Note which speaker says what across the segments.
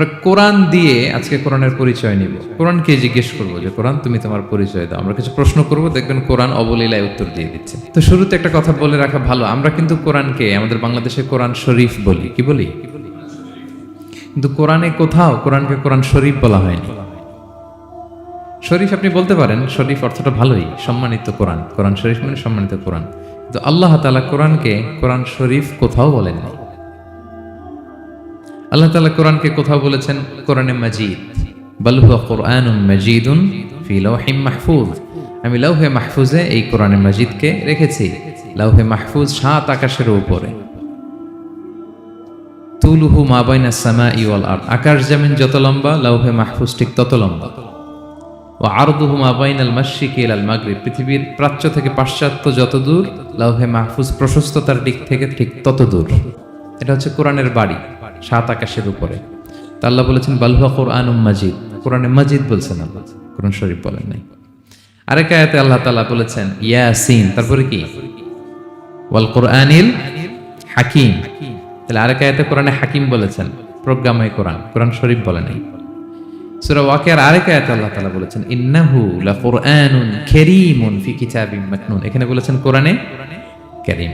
Speaker 1: আমরা কোরআন দিয়ে আজকে কোরআনের পরিচয় নিব। কোরআনকে জিজ্ঞেস করবো যে কোরআন তুমি তোমার পরিচয় দাও। আমরা কিছু প্রশ্ন করব, দেখবেন কোরআন অবলীলায় উত্তর দিয়ে দিচ্ছে। তো শুরুতে একটা কথা বলে রাখা ভালো, আমরা কিন্তু কোরআনকে আমাদের বাংলাদেশে কোরআন শরীফ বলি। কি বলি? কিন্তু কোরআনে কোথাও কোরআনকে কোরআন শরীফ বলা হয়নি। শরীফ আপনি বলতে পারেন, শরীফ অর্থটা ভালোই, সম্মানিত কোরআন। কোরআন শরীফ মানে সম্মানিত কোরআন। কিন্তু আল্লাহ তাআলা কোরআনকে কোরআন শরীফ কোথাও বলেননি। আল্লাহ তাআলা কোরআনকে কোথাও বলেছেন কোরআনে মাজিদ, বাল হুয়া কুরআনুন মাজিদুন ফি লাওহিম মাহফুজ। আমি লাওহে মাহফুজে এই কোরআনে মাজিদকে রেখেছি। লাওহে মাহফুজ 7 আকাশের উপরে। তুলুহু মা বাইনাস সামাই ওয়াল আরদ, আকাশ জমিন যত লম্বা লাওহে মাহফুজ ঠিক তত লম্বা। ওয়া আরদুহু মা বাইনাল মাশরিকি ইলাল মাগরিব, পৃথিবীর প্রাচ্য থেকে পাশ্চাত্য যত দূর, লাওহে মাহফুজ প্রশস্ততার দিক থেকে ঠিক তত দূর। এটা হচ্ছে কোরআনের বাড়ি 7 আকাশের উপরে। তা আল্লাহ বলেছেন বাল হুয়া কুরআনুম মাজিদ, কোরআনে মাজিদ বলছেন আল্লাহ, কোরআন শরীফ বলেন নাই। আরেক আয়াতে আল্লাহ তাআলা বলেছেন ইয়াসিন, তারপরে কি ওয়াল কুরআনিল হাকিম। তাহলে আরেক আয়াতে কোরআনে হাকিম বলেছেন, প্রজ্ঞাময় কোরআন, কোরআন শরীফ বলে নাই। সূরা ওয়াকিয়ার আরেক আয়াতে আল্লাহ তাআলা বলেছেন ইন্নাহু লাকুরআনুন কারীমুন ফি কিতাবিম মাকনুন, এখানে বলেছেন কোরআনে কারীম।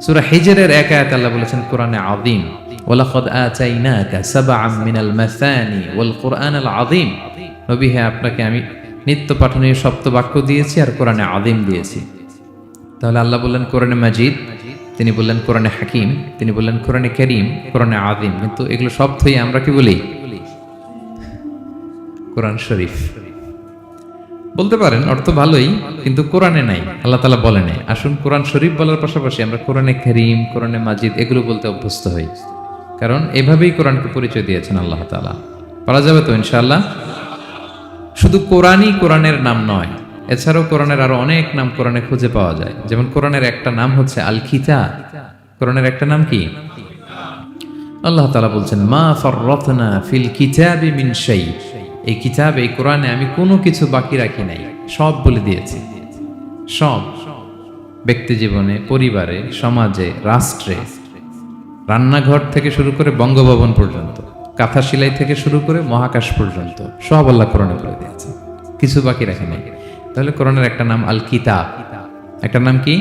Speaker 1: সূরা হিজরের এক আয়াতে আল্লাহ বলেছেন কোরআনে আযীম, ওয়ালাকাদ আতাইনাকা সাবআম মিনাল মাসানি ওয়াল কুরআনাল আযীম। নবী হে, আপনাকে আমি নিত্য পাঠনীয় সপ্ত বাক্য দিয়েছি আর কোরআনে আযীম দিয়েছি। তাহলে আল্লাহ বললেন কোরআনে মাজিদ, তিনি বললেন কোরআনে হাকিম, তিনি বললেন কোরআনে কারীম, কোরআনে আযীম। কিন্তু এগুলো সব থেকে আমরা কি বলি? কোরআন শরীফ বলতে পারেন, অর্থ ভালোই, কিন্তু কোরআনে নাই, আল্লাহ তাআলা বলে নাই। আসুন কোরআন শরীফ বলার পাশাপাশি আমরা কোরআনে কারীম, কোরআনে মাজিদ এগুলো বলতে অভ্যস্ত হই, কারণ এভাবেই কোরআনকে পরিচয় দিয়েছেন আল্লাহ তাআলা। পারা যাবে তো ইনশাআল্লাহ? শুধু কোরআনই কোরআনের নাম নয়, এছাড়াও কোরআনের আরো অনেক নাম কোরআনে খুঁজে পাওয়া যায়। যেমন কোরআনের একটা নাম হচ্ছে আল কিতাব। কোরআনের একটা নাম কি? আল্লাহ তাআলা বলছেন মা ফাররাতনা ফিল কিতাবি মিন শাই, এই কিতাব, এই কোরআনে আমি কোনো কিছু বাকি রাখি নাই, সব বলে দিয়েছি। সব, ব্যক্তি জীবনে, পরিবারে, সমাজে, রাষ্ট্রে, রান্নাঘর থেকে শুরু করে বঙ্গভবন পর্যন্ত, কাঁথা সেলাই থেকে শুরু করে মহাকাশ পর্যন্ত সব আল্লাহ কোরআনে বলে দিয়েছে, কিছু বাকি রাখি নাই। তাহলে কোরআনের একটা নাম আল কিতাব, একটা নাম কি?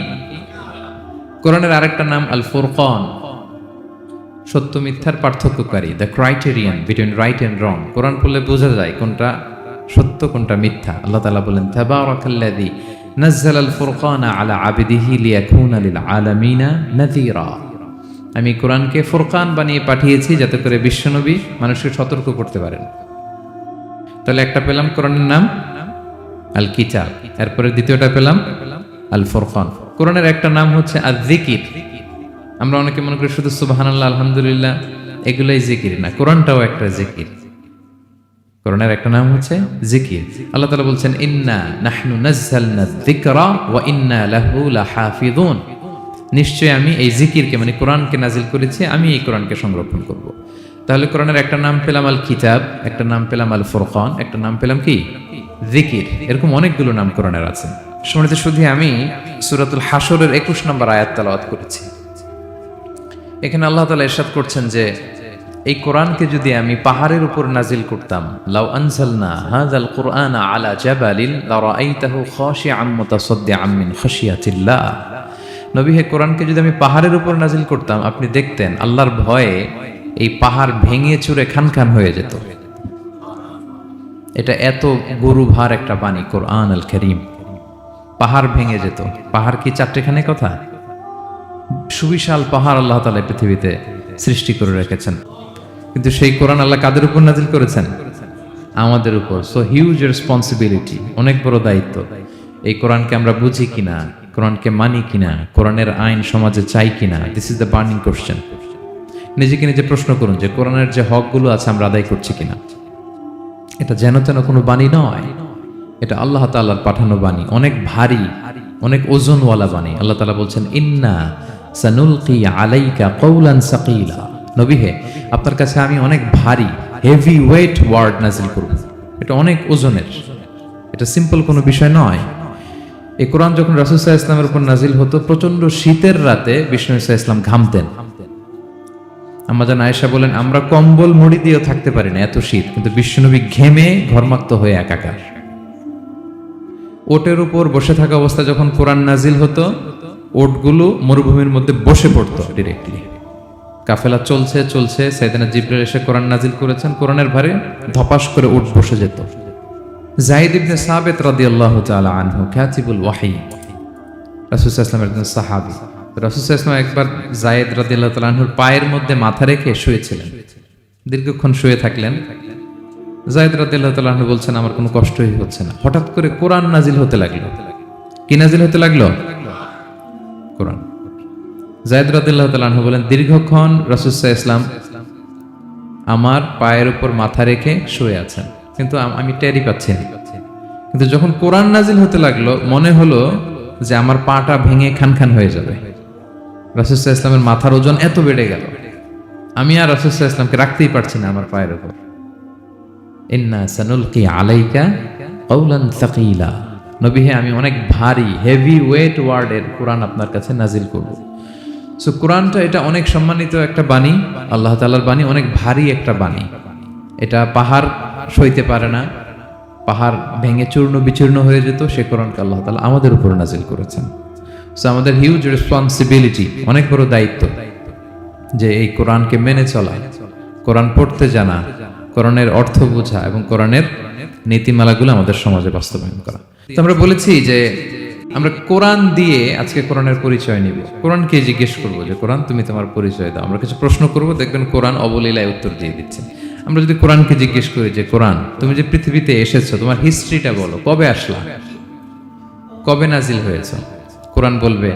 Speaker 1: কোরআনের আরেকটা নাম আল ফুরকান, সত্য মিথ্যার পার্থক্যকারী, the criterion between right and wrong. কোরআন পড়লে বোঝা যায় কোনটা সত্য কোনটা মিথ্যা। আল্লাহ তাআলা বলেন তাবারাকাল্লাযী নাযালাল ফুরকানা আলা আবদিহি লিয়াকুনা লিল আলামিনা নাযীরা। আমি কোরআনকে ফুরকান বানিয়ে পাঠিয়েছি যাতে করে বিশ্বনবী মানুষকে সতর্ক করতে পারেন। তাহলে একটা পেলাম কোরআনের নাম আল কিতাব, এরপরে দ্বিতীয়টা পেলাম আল ফুরকান। কোরআনের একটা নাম হচ্ছে আয-যিকির। আমরা অনেকে মনে করি শুধু সুবহানাল্লাহ, আলহামদুলিল্লাহ এগুলোই জিকির, না, কোরআনটাও একটা জিকির। কোরআনের একটা নাম হচ্ছে জিকির। আল্লাহ তাআলা বলছেন ইন্না নাহনু নাযালনা যিকরা ওয়া ইন্না লাহু লাহাফিযুন, নিশ্চয় আমি এই জিকিরকে মানে কোরআনকে নাজিল করেছি, আমি এই কোরআনকে সংরক্ষণ করব। তাহলে কোরআনের একটা নাম পেলাম আল কিতাব, একটা নাম পেলাম আল ফুরকান, একটা নাম পেলাম কি? জিকির। এরকম অনেকগুলো নাম কোরআনের আছে। শুনতে শুধু আমি সূরাতুল হাশরের 21 নম্বর আয়াত তেলাওয়াত করেছি। এখানে আল্লাহ তাআলা ইরশাদ করছেন যে এই কোরআনকে যদি আমি পাহাড়ের উপর নাজিল করতাম, লাউ আনজালনা হাযাল কুরআনা আলা জাবালিন লারাআইতাহু খাশিআম মুতাসাদ্দিআম মিন খাশিয়াতিল্লাহ। নবী হে, কোরআনকে যদি আমি পাহাড়ের উপর নাজিল করতাম, আপনি দেখতেন আল্লাহর ভয়ে এই পাহাড় ভেঙে চুরে খান খান হয়ে যেত। এটা এত গরুভার একটা বাণী কোরআন আল কারীম, পাহাড় ভেঙে যেত। পাহাড় কি চারটেখানে কথা? সুবিশাল পাহাড় আল্লাহ তাআলা পৃথিবীতে সৃষ্টি করে রেখেছেন। কিন্তু সেই কোরআন আল্লাহ কাদের উপর নাজিল করেছেন? আমাদের উপর। সো হিউজ রেসপন্সিবিলিটি, অনেক বড় দায়িত্ব। এই কোরআনকে আমরা বুঝি কিনা, কোরআনকে মানি কিনা, কোরআনের আইন সমাজে চাই কিনা, this is the burning question. নিজেকে নিজে প্রশ্ন করুন যে কোরআনের যে হকগুলো আছে আমরা আদায় করছি কিনা। এটা যেন তেন কোনো বাণী নয়, এটা আল্লাহ তাআলার পাঠানো বাণী, অনেক ভারী, অনেক ওজনওয়ালা বাণী। আল্লাহ তাআলা বলছেন ইন্না সানুলকি আলাইকা কওলান সাকিলা। নবী হে, আপনার কাছে আমি অনেক ভারী, হেভি ওয়েট ওয়ার্ড নাজিল করব। এটা অনেক ওজনের, এটা সিম্পল কোনো বিষয় নয়। এই কোরআন যখন রাসূল সাল্লাল্লাহু আলাইহি ওয়াসাল্লামের উপর নাজিল হতো, প্রচন্ড শীতের রাতে বিষ্ণু সাল্লাল্লাহু আলাইহি ওয়াসাল্লাম ঘামতেন। আম্মা জান আয়েশা বলেন, আমরা কম্বল মুড়ি দিয়েও থাকতে পারি না, এত শীত, কিন্তু বিশ্বনবী ঘেমে ঘর্মাক্ত হয়ে একাকার। ওটের উপর বসে থাকা অবস্থা যখন কোরআন নাজিল হতো, ওটগুলো মরুভূমির মধ্যে বসে পড়তো ডিরেক্টলি। কাফেলা চলছে চলছে, সাইয়েদনা জিবরাইল এসে কোরআন নাজিল করেছেন, কোরআনের ভারে ধপাস করে উট বসে যেত। যায়েদ ইবনে সাবিত রাদিয়াল্লাহু তাআলা আনহু কাতিবুল ওয়াহী, রাসূল সাল্লাল্লাহু আলাইহি ওয়াসাল্লামের একজন সাহাবী। রাসূল সাল্লাল্লাহু আলাইহি ওয়াসাল্লাম একবার যায়েদ রাদিয়াল্লাহু তাআলা আনহুর পায়ের মধ্যে মাথা রেখে শুয়েছিলেন, দীর্ঘক্ষণ শুয়ে থাকলেন। যায়েদ রাদিয়াল্লাহু তাআলা আনহু বলছেন, আমার কোনো কষ্টই হচ্ছে না। হঠাৎ করে কোরআন নাজিল হতে লাগলো। কি নাজিল হতে লাগলো? কোরআন। যায়েদ রাদিয়াল্লাহু তাআলা আনহু বলেন, দীর্ঘক্ষণ রাসূল সাল্লাল্লাহু আলাইহি ওয়াসাল্লাম আমার পায়ের উপর মাথা রেখে শুয়ে আছেন, কিন্তু আমি টেরই পাচ্ছি না। কিন্তু যখন কোরআন নাজিল হতে লাগলো, মনে হলো যে আমার পাটা ভেঙে খান খান হয়ে যাবে। রাসূল সাল্লাল্লাহু আলাইহি ওয়াসাল্লামের মাথার ওজন এত বেড়ে গেল, আমি আর রাসূল সাল্লাল্লাহু আলাইহি ওয়াসাল্লামকে রাখতেই পারছি না আমার পায়ের উপর। ইন্না সানুলকি আলাইকা কাওলান সাকিলা, নবী হে, আমি অনেক ভারী, হেভি ওয়েট ওয়ার্ডের কোরআন আপনার কাছে নাজিল করব। সো কোরআনটা এটা অনেক সম্মানিত একটা বাণী, আল্লাহ তাআলার বাণী, অনেক ভারী একটা বাণী। এটা পাহাড় সইতে পারে না, পাহাড় ভেঙে চূর্ণ বিচূর্ণ হয়ে যেত, সে কোরআনকে আল্লাহ তাআলা আমাদের উপর নাজিল করেছেন। সো আমাদের হিউজ রেসপন্সিবিলিটি, অনেক বড় দায়িত্ব, যে এই কোরআনকে মেনে চলা, কোরআন পড়তে জানা, কোরআনের অর্থ বোঝা এবং কোরআনের নীতিমালাগুলো আমাদের সমাজে বাস্তবায়ন করা। তো আমরা বলেছি যে আমরা কোরআন দিয়ে আজকে কোরআনের পরিচয় নিব। কোরআনকে জিজ্ঞেস করবো যে কোরআন তুমি তোমার পরিচয় দাও। আমরা কিছু প্রশ্ন করব, দেখবেন কোরআন অবলীলায় উত্তর দিয়ে দিচ্ছে। আমরা যদি কোরআনকে জিজ্ঞেস করি যে কোরআন তুমি যে পৃথিবীতে এসেছো, তোমার হিস্ট্রিটা বলো, কবে আসলা, কবে নাজিল হয়েছে? কোরআন বলবে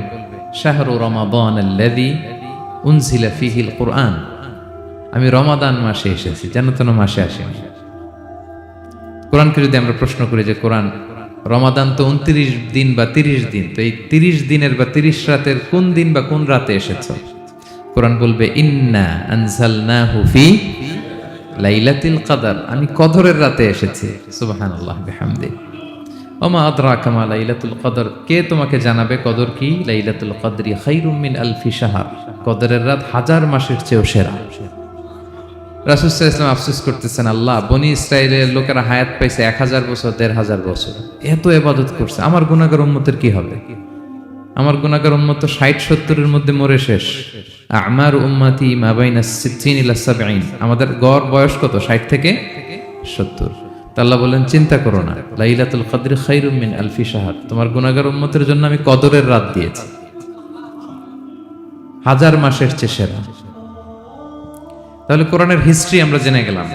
Speaker 1: শাহরু রমাদান আল্লাযী উনজিলা ফীহিল কুরআন, আমি রমাদান মাসে এসেছি, যেন তেন মাসে আসেনি। কোরআনকে যদি আমরা প্রশ্ন করি যে কোরআন রমাদান তো 29 দিন বা 30 দিন, তো এই 30 দিনের বা 30 রাতের কোন দিন বা কোন রাতে এসেছো? কোরআন বলবে ইন্না আনজালনাহু ফি লাইলাতুল কদর, আমি কদরের রাতে এসেছি। সুবহানাল্লাহ বিহামদি। ওমা আদরাকা মা লাইলাতুল কদর, কে তোমাকে জানাবে কদর কি? লাইলাতুল কদরি খায়রুম মিন আলফি শাহর, কদরের রাত 1000 মাসের চেয়েও সেরা। রাসূল সাল্লাল্লাহু আলাইহি ওয়াসাল্লাম আফসোস করতেছেন, আল্লাহ, বনি ইসরাইলের লোকেরা হায়াত পাইছে 1000 বছর, 1500 বছর, এত ইবাদত করছে, আমার গুনাহগার উম্মতের কি হবে? আমার গুনাহগার উম্মত তো 60-70 মধ্যে মরে শেষ। আমার উম্মতি মা বাইনা 60 ইলা 70, আমাদের গড় বয়স কত? 60 থেকে 70। তা আল্লাহ বলেন, চিন্তা করো না, লাইলাতুল কদর খায়রুম মিন আলফি শাহর, তোমার গুনাহগার উম্মতের জন্য আমি কদরের রাত দিয়েছি, 1000 মাসের চেয়ে সেরা। তাহলে কোরআনের হিস্ট্রি আমরা জেনে গেলাম।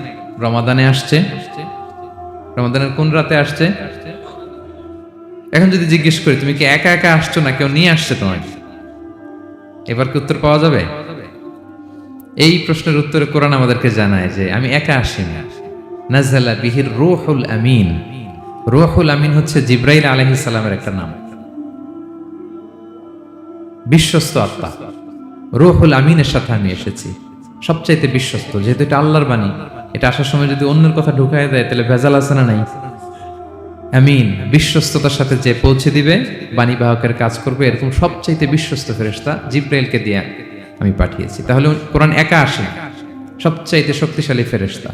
Speaker 1: রমাদানে আসছে, রমাদানের কোন রাতে আসছে? এখন যদি জিজ্ঞেস করি তুমি কি একা একা আসছো না কেউ নিয়ে আসছে তোমাকে, এবার কি উত্তর পাওয়া যাবে? এই প্রশ্নের উত্তরে কোরআন আমাদেরকে জানায় যে আমি একা আসিনি। নাযালা বিহির রূহুল আমিন। রূহুল আমিন হচ্ছে জিবরাইল আলাইহিস সালামের একটা নাম, বিশ্বস্ত আত্মা। রূহুল আমিনের সাথে আমি এসেছি, সবচাইতে বিশ্বস্ত, যেহেতু এটা আল্লাহর বাণী। এটা আসার সময় যদি অন্যের কথা ঢুকায় দেয় তাহলে ভেজাল আছে না নাই? আমিন, বিশ্বস্ততার সাথে যে পৌঁছে দিবে, বাণী বাহকের কাজ করবে, এরকম সবচাইতে বিশ্বস্ত ফেরেশতা জিবরাইলকে দিয়ে আমি পাঠিয়েছি। তাহলে কোরআন একা আসে, সবচাইতে শক্তিশালী ফেরেশতা।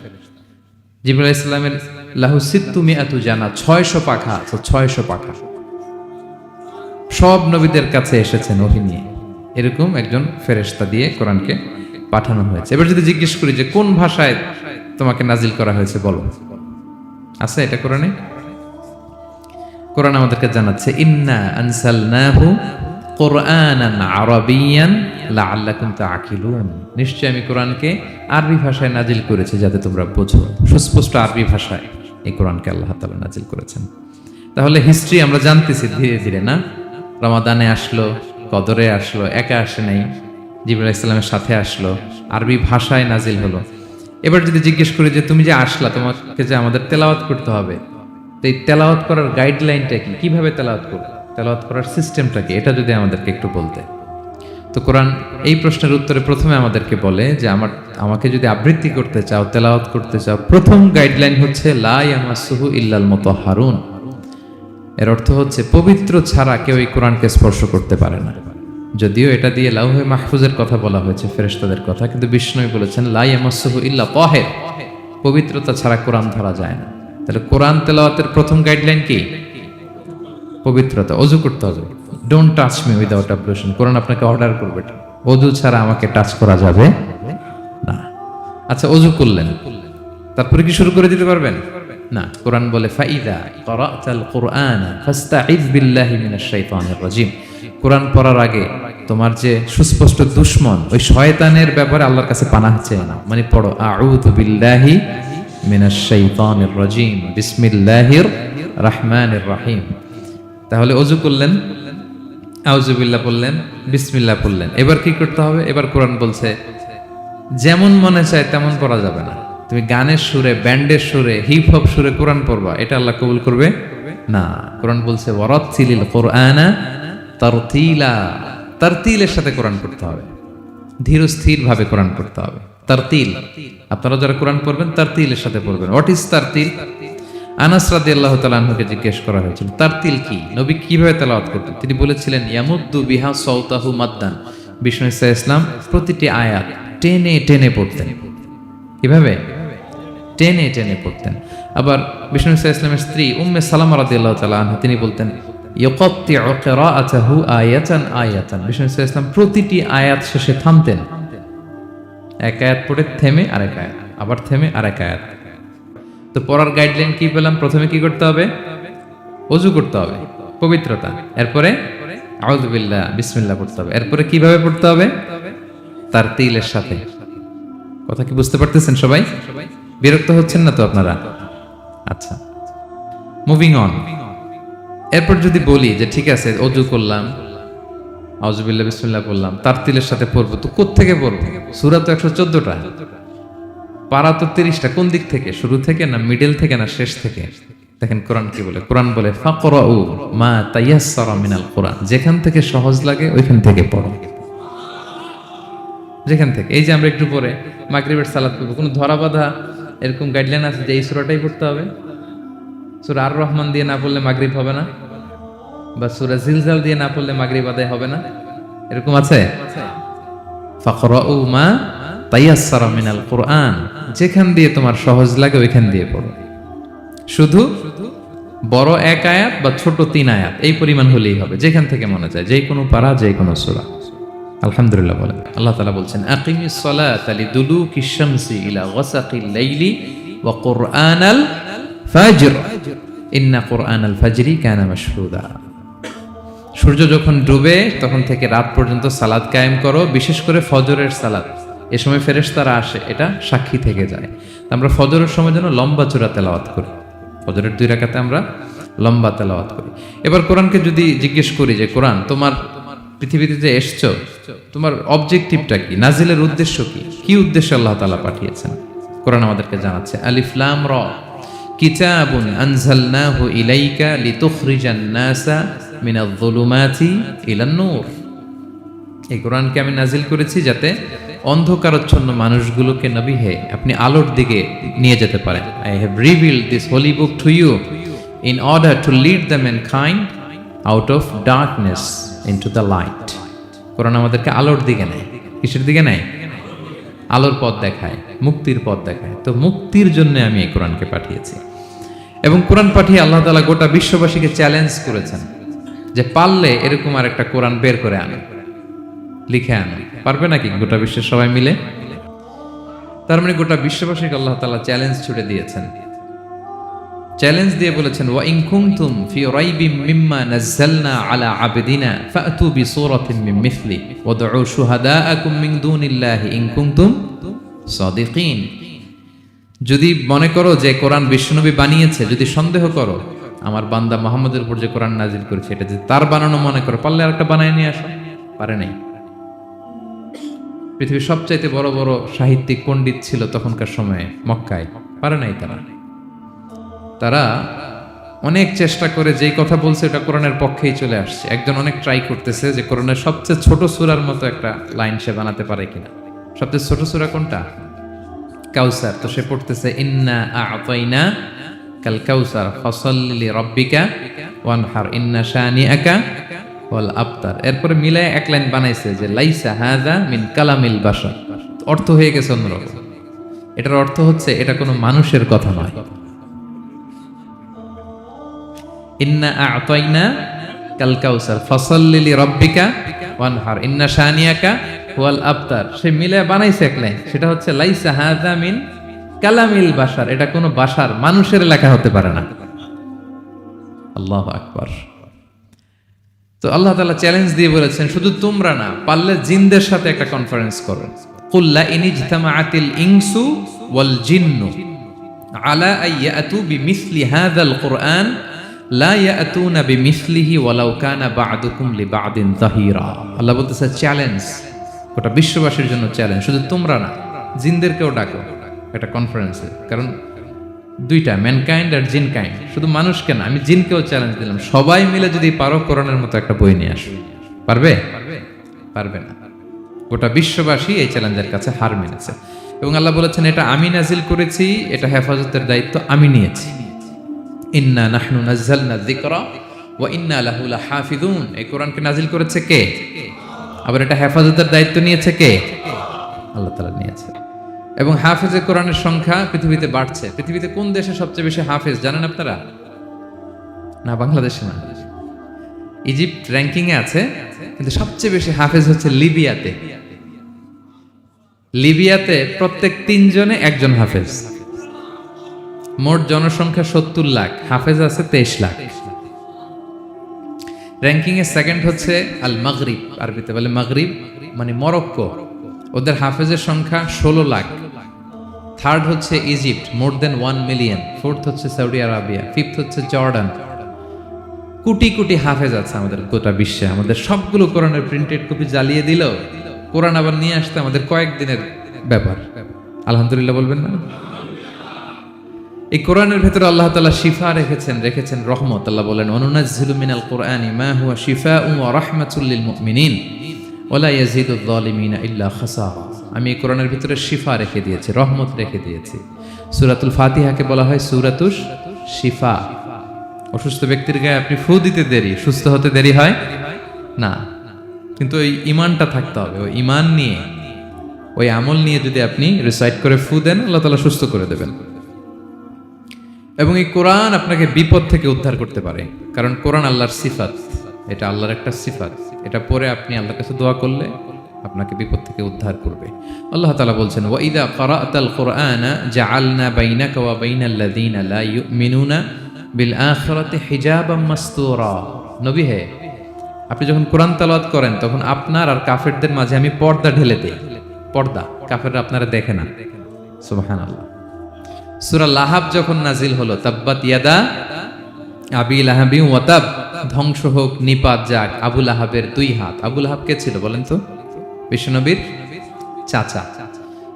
Speaker 1: জিবরাইল আলাইহিস সালামের লাহু সিত্তু মিআতু জানা, 600 পাখা আছে, 600 পাখা। সব নবীদের কাছে এসেছেন ওহী নিয়ে, এরকম একজন ফেরেশতা দিয়ে কোরআনকে পাঠানো হয়েছে। এবার যদি জিজ্ঞেস করি যে কোন ভাষায় তোমাকে নাজিল করা হয়েছে বলো, আছে এটা কোরআনে? কোরআন আমাদেরকে জানাচ্ছে ইন্না আনসালনাহু কুরআনান আরাবিয়ান লাআল্লাকুম তাআকিলুন, নিশ্চয় আমি কোরআনকে আরবি ভাষায় নাজিল করেছি যাতে তোমরা বোঝো। সুস্পষ্ট আরবি ভাষায় এই কোরআনকে আল্লাহ তাআলা নাজিল করেছেন। তাহলে হিস্ট্রি আমরা জানতেছি ধীরে ধীরে, না? রমাদানে আসলো, কদরে আসলো, একা আসে নাই, জিবরাইল আলাইহিস সালামের সাথে আসলো, আরবি ভাষায় নাজিল হলো। এবার যদি জিজ্ঞেস করি যে তুমি যে আসলা, তোমাকে যে আমাদের তেলাওয়াত করতে হবে, তো এই তেলাওয়াত করার গাইডলাইনটা কি, কিভাবে তেলাওয়াত করবো, তেলাওয়াত করার সিস্টেমটা কি, এটা যদি আমাদেরকে একটু বলতে। তো কোরআন এই প্রশ্নের উত্তরে প্রথমে আমাদেরকে বলে যে আমাকে যদি আবৃত্তি করতে চাও, তেলাওয়াত করতে চাও, প্রথম গাইডলাইন হচ্ছে লা ইয়ামাসসুহু ইল্লাল মুতাহহারুন। এর অর্থ হচ্ছে পবিত্র ছাড়া কেউ এই কোরআনকে স্পর্শ করতে পারে না। যদিও এটা দিয়ে লাউহে মাহফুজের কথা বলা হয়েছে, ফেরেশতাদের কথা, কিন্তু বিষ্ণু বলেছেন লা ইয়ামাসসুহু ইল্লা তাহির, পবিত্রতা ছাড়া কোরআন ধরা যায় না। তাহলে কোরআন তেলাওয়াতের প্রথম গাইডলাইন কি? পবিত্রতা। অজু করতে হবে, ডোন্ট টাচ মি উইদাউট অ্যাবলুশন। কোরআন আপনাকে অর্ডার করবে, অজু ছাড়া আমাকে টাচ করা যাবে না। আচ্ছা, অজু করলেন, তারপরে কি শুরু করে দিতে পারবেন? না। কোরআন বলে ফাইদা ক্বরাতাল কুরআনা ফাস্তাইয বিল্লাহি মিনাশ শাইতানির রাজিম। কোরআন পড়ার আগে তোমার যে সুস্পষ্ট দুশমন ওই শয়তানের ব্যাপারে আল্লাহর কাছে পানাহ চেয়ে নাও। মানে পড়ো আউযু বিল্লাহি মিনাশ শাইতানির রাজিম বিসমিল্লাহির রহমানির রহিম। তাহলে অজু করলেন, আউযু বিল্লাহ পড়লেন, বিসমিল্লাহ পড়লেন। এবার কি করতে হবে? এবার কোরআন বলছে যেমন মনে চায় তেমন পড়া যাবে না। তুমি গানের সুরে, ব্যান্ডের সুরে, হিপ হপ সুরে কোরআন পড়বা, এটা আল্লাহ কবুল করবে না। কোরআন বলছে ওয়ারাত্তিলিল কুরআনা তারতিলা, তারতিলের সাথে কোরআন পড়তে হবে, ধীর স্থির ভাবে কোরআন পড়তে হবে। তারতিল, আপনারা যারা কোরআন পড়বেন তারতিলের সাথে পড়বেন। What is তারতিল? আনাস রাদিয়াল্লাহু তাআলা আনহুকে জিজ্ঞেস করা হয়েছিল তারতিল কি, নবী কিভাবে তেলাওয়াত করতেন। তিনি বলেছিলেন ইয়ামুদ্দু বিহা সাওতাহু মাদ্দান। বিষ্ণু ইসলাম প্রতিটি আয়াত টেনে টেনে পড়তেন। কিভাবে? টেনে টেনে পড়তেন। আবার বিষ্ণু ইসলামের স্ত্রী উম্মে সালামা রাদিয়াল্লাহু তাআলা আনহা তিনি বলতেন ইয়াকাত্তিউ কিরাআতাহু আয়াতান আয়াতান। বিষ্ণু ইসলাম প্রতিটি আয়াত শেষে থামতেন, এক আয়াত পড়ে থেমে আরেক আয়াত, আবার থেমে আরেক আয়াত। তো পড়ার গাইডলাইন কি পেলাম? প্রথমে কি করতে হবে? ওযু করতে হবে, পবিত্রতা। এরপরে আউযু বিল্লাহ বিসমিল্লাহ পড়তে হবে। এরপরে কিভাবে পড়তে হবে? তারতিলের সাথে। কথা কি বুঝতে পারতেছেন সবাই? বিরক্ত হচ্ছেন না তো আপনারা? আচ্ছা, মুভিং অন। এরপর যদি বলি যে ঠিক আছে ওযু করলাম, আউযু বিল্লাহ বিসমিল্লাহ পড়লাম, তারতিলের সাথে পড়বো, তো কোত্থেকে পড়বো? সূরা তো 114টা, পারা তো 30টা। কোন দিক থেকে? শুরু থেকে না মিডল থেকে না শেষ থেকে? দেখেন কোরআন কি বলে। কোরআন বলে ফাকরাউ মা তায়াসসারা মিনাল কোরআন, যেখান থেকে সহজ লাগে ওইখান থেকে পড়ো। যেখান থেকে, এই যে আমরা একটু পরে মাগরিবের সালাত করবো, কোনো ধরা বাঁধা এরকম গাইডলাইন আছে যে এই সূরাটাই পড়তে হবে? সূরা আর রহমান দিয়ে না পড়লে মাগরিব হবে না, বা সূরা জিলজাল দিয়ে না পড়লে মাগরিব আদায় হবে না, এরকম আছে? ফাকরাউ মা তায়াসসারা মিনাল কোরআন, যেখান দিয়ে তোমার সহজ লাগে ওইখান দিয়ে পড়ো। শুধু বড় এক আয়াত বা ছোট 3 আয়াত এই পরিমাণ হলেই হবে, যেখান থেকে মনে চায়, যে কোনো পারা, যে কোনো সূরা। আলহামদুলিল্লাহ বলেন। আল্লাহ তাআলা বলছেন আকিমিস সালাতা লিদুলুকিশ শামসি ইলা গাসাকিল লাইলি ওয়া কুরআনাল ফাজর ইন্না কুরআনাল ফাজরি কানা মাশহুদা। সূর্য যখন ডুবে তখন থেকে রাত পর্যন্ত সালাত কায়েম করো, বিশেষ করে ফজরের সালাত। এ সময় ফেরেশতারা আসে, এটা সাক্ষী থেকে যায়। আমরা ফজরের সময় যেন লম্বা চূড়া তেলাওয়াত করি, ফজরের 2 রাকাতে আমরা লম্বা তেলাওয়াত করি। এবার কোরআনকে যদি জিজ্ঞেস করি যে কোরআন তোমার পৃথিবীতে যে এসছো, তোমার অবজেক্টিভটা কি, নাজিলের উদ্দেশ্য কি, কি উদ্দেশ্যে আল্লাহ তাআলা পাঠিয়েছেন? কোরআন আমাদেরকে জানাচ্ছে আলিফ লাম রা কিতাবুন আনজালনাহু ইলাইকা লিতুখরিজান নাসা মিনাল যুলুমাতি ইলান নূর। এই কোরআনকে আমি নাজিল করেছি যাতে অন্ধকারাচ্ছন্ন মানুষগুলোকে নবী হে আপনি আলোর দিকে নিয়ে যেতে পারেন। I have revealed this holy book to you in order to lead the mankind out of darkness into the light. কোরআন আমাদেরকে আলোর দিকে নেয়। কিসের দিকে নেয়? আলোর পথ দেখায়, মুক্তির পথ দেখায়। তো মুক্তির জন্য আমি এই কোরআনকে পাঠিয়েছি। এবং কোরআন পাঠিয়ে আল্লাহ তাআলা গোটা বিশ্ববাসীকে চ্যালেঞ্জ করেছেন যে পারলে এরকম আর একটা কোরআন বের করে আনো, লিখে আনো। পারবে নাকি গোটা বিশ্বের সবাই মিলে? তার মানে গোটা বিশ্ববাসীকে আল্লাহ তাআলা চ্যালেঞ্জ ছুড়ে দিয়েছেন। চ্যালেঞ্জ দিয়ে বলেছেন ওয়া ইন কুনতুম ফি রাইবিম মিম্মা নাযালনা আলা আবদিনা ফাতু বিসূরাতিন মিন মিসলি ওয়াদউ শুহাদাআকুম মিন দুনিল্লাহি ইন কুনতুম সাদিকিন। যদি মনে করো যে কোরআন বিশ্বনবী বানিয়েছে, যদি সন্দেহ করো আমার বান্দা মুহাম্মদের উপর যে কোরআন নাজিল করেছে এটা যে তার বানানো মনে করো, পারলে আরেকটা বানায় নিয়ে আসো। পারে নাই। পৃথিবীর সবচাইতে বড় বড় সাহিত্যিক পণ্ডিত ছিল তখনকার সময়ে মক্কায়, পারে নাই তারা অনেক চেষ্টা করে যেই কথা বলছে এটা কোরআনের পক্ষেই চলে আসছে। একজন অনেক ট্রাই করতেছে যে কোরআনের সবচেয়ে ছোট সূরার মতো একটা লাইন সে বানাতে পারে কিনা। সবচেয়ে ছোট সূরা কোনটা? কাউসার। তো সে পড়তেছে ইন্না আ'তাইনা কাল কাউসার ফাসাল্লি লিরাব্বিকা ওয়ানহার ইন্না শানিআকা ওয়াল আবতার। এরপরে মিলায় এক লাইন বানাইছে যে লাইসা হাযা মিন কালামিল বাশার, অর্থ হয়ে গেছে অন্যরকম। এটার অর্থ হচ্ছে এটা কোনো মানুষের কথা নয়। ইন্না আ'তাইনা কাল কাউসার ফাসাল্লি লিরাব্বিকা ওয়ানহার ইন্না শানিয়াকা হুয়াল আবতার। সে মিলে বানাইছে এক লাইন, সেটা হচ্ছে লাইসা হাযা মিন কালামিল বাশার, এটা কোনো বাশার মানুষের লেখা হতে পারে না। আল্লাহু আকবার। তো আল্লাহ তাআলা চ্যালেঞ্জ দিয়ে বলেছেন শুধু তোমরা না, পারলে জিনদের সাথে একটা কনফারেন্স করো। কুল লা ইনিজতামাআতিল ইনসু ওয়াল জিন্নু আলা আইয়াতু বিমিসলি হাযাল কুরআন লা ইয়াতুনা বিমিসলিহি ওয়ালাউ কানা বা'দুকুম লিবা'দিন যাহিরা। আল্লাহ বলতেছে চ্যালেঞ্জ, গোটা বিশ্ববাসীর জন্য চ্যালেঞ্জ, শুধু তোমরা না, জিনদেরকেও ডাকো একটা কনফারেন্সে। কারণ দুইটা, ম্যানকাইন্ড আর জিনকাইন্ড, শুধু মানুষকে না, আমি জিনকেও চ্যালেঞ্জ দিলাম, সবাই মিলে যদি পারো কোরআনের মতো একটা বই নিয়ে আসো। পারবে? পারবে না। গোটা বিশ্ববাসী এই চ্যালেঞ্জের কাছে হার মেনেছে। এবং আল্লাহ বলেছেন এটা আমি নাজিল করেছি, এটা হেফাজতের দায়িত্ব আমি নিয়েছি। ইন্না নাহনু নাযালনা যিকরা ওয়া ইন্না লাহু লাহাফিযুন। এই কোরআনকে নাজিল করেছে কে? আবার এটা হেফাজতের দায়িত্ব নিয়েছে কে? আল্লাহ তাআলা নিয়েছে। এবং হাফেজে কোরআনের সংখ্যা পৃথিবীতে বাড়ছে। পৃথিবীতে কোন দেশে সবচেয়ে বেশি হাফেজ জানেন আপনারা? না, বাংলাদেশে না, ইজিপ্ট র্যাঙ্কিং এ আছে, কিন্তু সবচেয়ে বেশি হাফেজ হচ্ছে লিবিয়াতে। লিবিয়াতে প্রত্যেক 3 জনে একজন হাফেজ। মোট জনসংখ্যা 70 লাখ, হাফেজ আছে 23 লাখ। র্যাঙ্কিং এ সেকেন্ড হচ্ছে আল মাগরিব, আরবিতে বলে মাগরিব মানে মরক্কো, ওদের হাফেজের সংখ্যা 16 লাখ। থার্ড হচ্ছে ইজিপ্ট, মোর দেন 1 মিলিয়ন। ফোর্থ হচ্ছে সৌদি আরবিয়া, ফিফথ হচ্ছে জর্ডান। কোটি কোটি হাফেজ আছে আমাদের গোটা বিশ্বে। আমাদের সবগুলো কোরআনের প্রিন্টেড কপি জ্বালিয়ে দিল, কোরআন আবার নিয়ে আসতে আমাদের কয়েকদিনের ব্যাপার। আলহামদুলিল্লাহ বলবেন না? এই কোরআনের ভেতরে আল্লাহ তাআলা শিফা রেখেছেন রহমত। আল্লাহ বলেন অনুনাজ্জিলু মিনাল কুরআনি মা হুয়া শিফাউন ওয়া রাহমাতুল লিল মুমিনিন ওয়া লা ইয়াজিদুয যালিমিনা ইল্লা খাসারা। আমি এই কোরআনের ভিতরে শিফা রেখে দিয়েছি, রহমত রেখে দিয়েছি। সূরাতুল ফাতিহাকে বলা হয় সূরাতুশ শিফা। অসুস্থ ব্যক্তির গায়ে আপনি ফু দিতে দেরি, সুস্থ হতে দেরি হয় না। কিন্তু ওই ঈমানটা থাকতে হবে, ওই ঈমান নিয়ে, ওই আমল নিয়ে যদি আপনি রিসাইট করে ফু দেন, আল্লাহ তাআলা সুস্থ করে দেবেন। এবং এই কোরআন আপনাকে বিপদ থেকে উদ্ধার করতে পারে, কারণ কোরআন আল্লাহর সিফাত, এটা আল্লাহর একটা সিফাত। এটা পরে আপনি আল্লাহর কাছে দোয়া করলে আপনাকে বিপদ থেকে উদ্ধার করবে। আল্লাহ তাআলা বলছেন ওয়া ইযা ক্বারা'তাল কুরআনা জাআলনা বাইনাকা ওয়া বাইনাল্লাযীনা লা ইউমিনুনা বিল আখিরাতি হিজাবাম মাসতুরা। নবী হে, আপনি যখন কোরআন তেলাওয়াত করেন তখন আপনার আর কাফেরদের মাঝে আমি পর্দা ঢেলে দেই। পর্দা, কাফেররা আপনারা দেখে না। সুবহানাল্লাহ। সূরা লাহাব যখন নাজিল হলো, তাব্বাত ইয়াদা আবি লাহাবি ওয়া তাব, ধ্বংস হোক, নিপাত যাক আবু লাহাবের 2 হাত। আবু লাহাব কে ছিল বলেন তো? বিশ্বনবীর চাচা।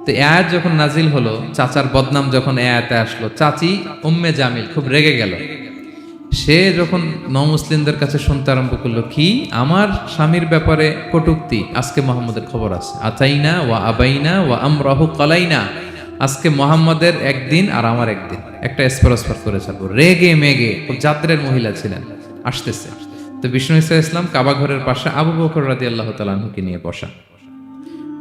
Speaker 1: তো এই আয়াত যখন নাজিল হলো, চাচার বদনাম যখন এই আয়াতে আসলো, চাচি উম্মে জামিল খুব রেগে গেল। সে যখন নমুসলিমদের কাছে শুনতে আরম্ভ করলো, কি আমার স্বামীর ব্যাপারে কটূক্তি, আজকে মুহাম্মদের খবর আছে। আতাইনা ওয়া আবাইনা ওয়া আমরাহু কালাইনা, আজকে মুহাম্মদের একদিন আর আমার একদিন, একটা এসপারস্পার করে ছাড়বো। রেগে মেগে, খুব জাদ্রের মহিলা ছিলেন, আসতেছে। তো বিষ্ণু ইসা ইসলাম কাবা ঘরের পাশে আবু বকর রাদিয়াল্লাহু তাআলা আনহুকে নিয়ে বসা।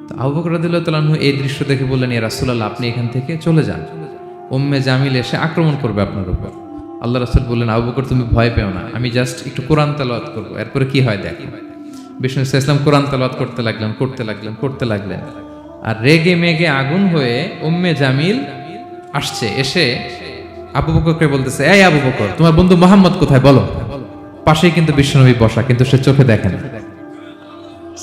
Speaker 1: তো আবু বকর রাদিয়াল্লাহু তাআলা আনহু এই দৃশ্য দেখে বললেন, ইয়া রাসূলুল্লাহ, আপনি এখান থেকে চলে যান, উম্মে জামিল এসে আক্রমণ করবে আপনার উপর। আল্লাহ রাসূল বললেন, আবু বকর তুমি ভয় পেও না, আমি জাস্ট একটু কোরআন তেলাওয়াত করব, এরপরে কি হয় দেখো। বিষ্ণু ইসা ইসলাম কোরআন তেলাওয়াত করতে লাগলেন। আর রেগে মেগে আগুন হয়ে উম্মে জামিল আসছে, এসে আবু বকরকে বলতেছে, এই আবু বকর, তোমার বন্ধু মুহাম্মদ কোথায় বলো। পাশেই কিন্তু বিশ্বনবী বসা, কিন্তু সে চোখে দেখে না।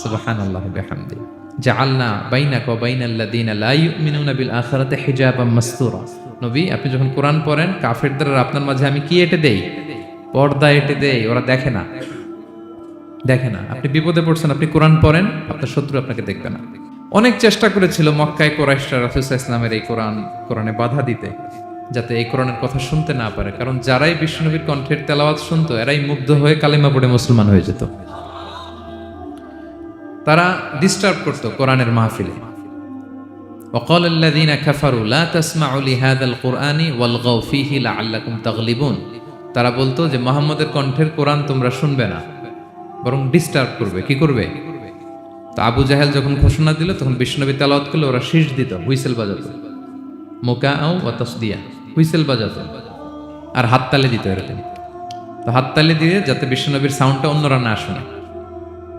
Speaker 1: সুবহানাল্লাহি ওয়া বিহামদিহি জাআলনা বাইনাকা ওয়া বাইনাল্লাযীনা লা ইউমিনুনা বিল আখিরাতি হিজাবাম মাসতুরা। নবী, আপনি যখন কোরআন পড়েন, কাফেরদের আর আপনার মাঝে আমি কি এঁটে দেই? পর্দা এঁটে দেই, ওরা দেখে না। আপনি বিপদে পড়ছেন, আপনি কোরআন পড়েন, আপনার শত্রু আপনাকে দেখবে না। অনেক চেষ্টা করেছিল মক্কায় কুরাইশরা রাসূল সাল্লাল্লাহু আলাইহি ওয়াসাল্লামের এই কোরআনে বাধা দিতে, যাতে এই কোরআনের কথা শুনতে না পারে। কারণ যারাই বিশ্বনবীর কণ্ঠের তেলাওয়াত শুনতো, এরাই মুগ্ধ হয়ে কালিমা পড়ে মুসলমান হয়ে যেত। তারা ডিস্টার্ব করত কোরআনের মাহফিলে। وقال الذين كفروا لا تسمعوا لهذا القرآن والغوا فيه لعلكم تغلبون। তারা বলতো যে মুহাম্মদের কণ্ঠের কোরআন তোমরা শুনবে না, বরং ডিস্টার্ব করবে। কি করবে? তো আবু জাহেল যখন ঘোষণা দিল তখন বিশ্বনবী তেলাওয়াত করলে ওরা শীষ দিত, হুইসেল বাজাতো, মোকাআও ওয়া তাসদিয়া, হুইসেল বাজাতো আর হাততালি দিত এরকম। তো হাততালি দিয়ে যাতে বিশ্বনবীর সাউন্ডটা অন্যরা না শুনে,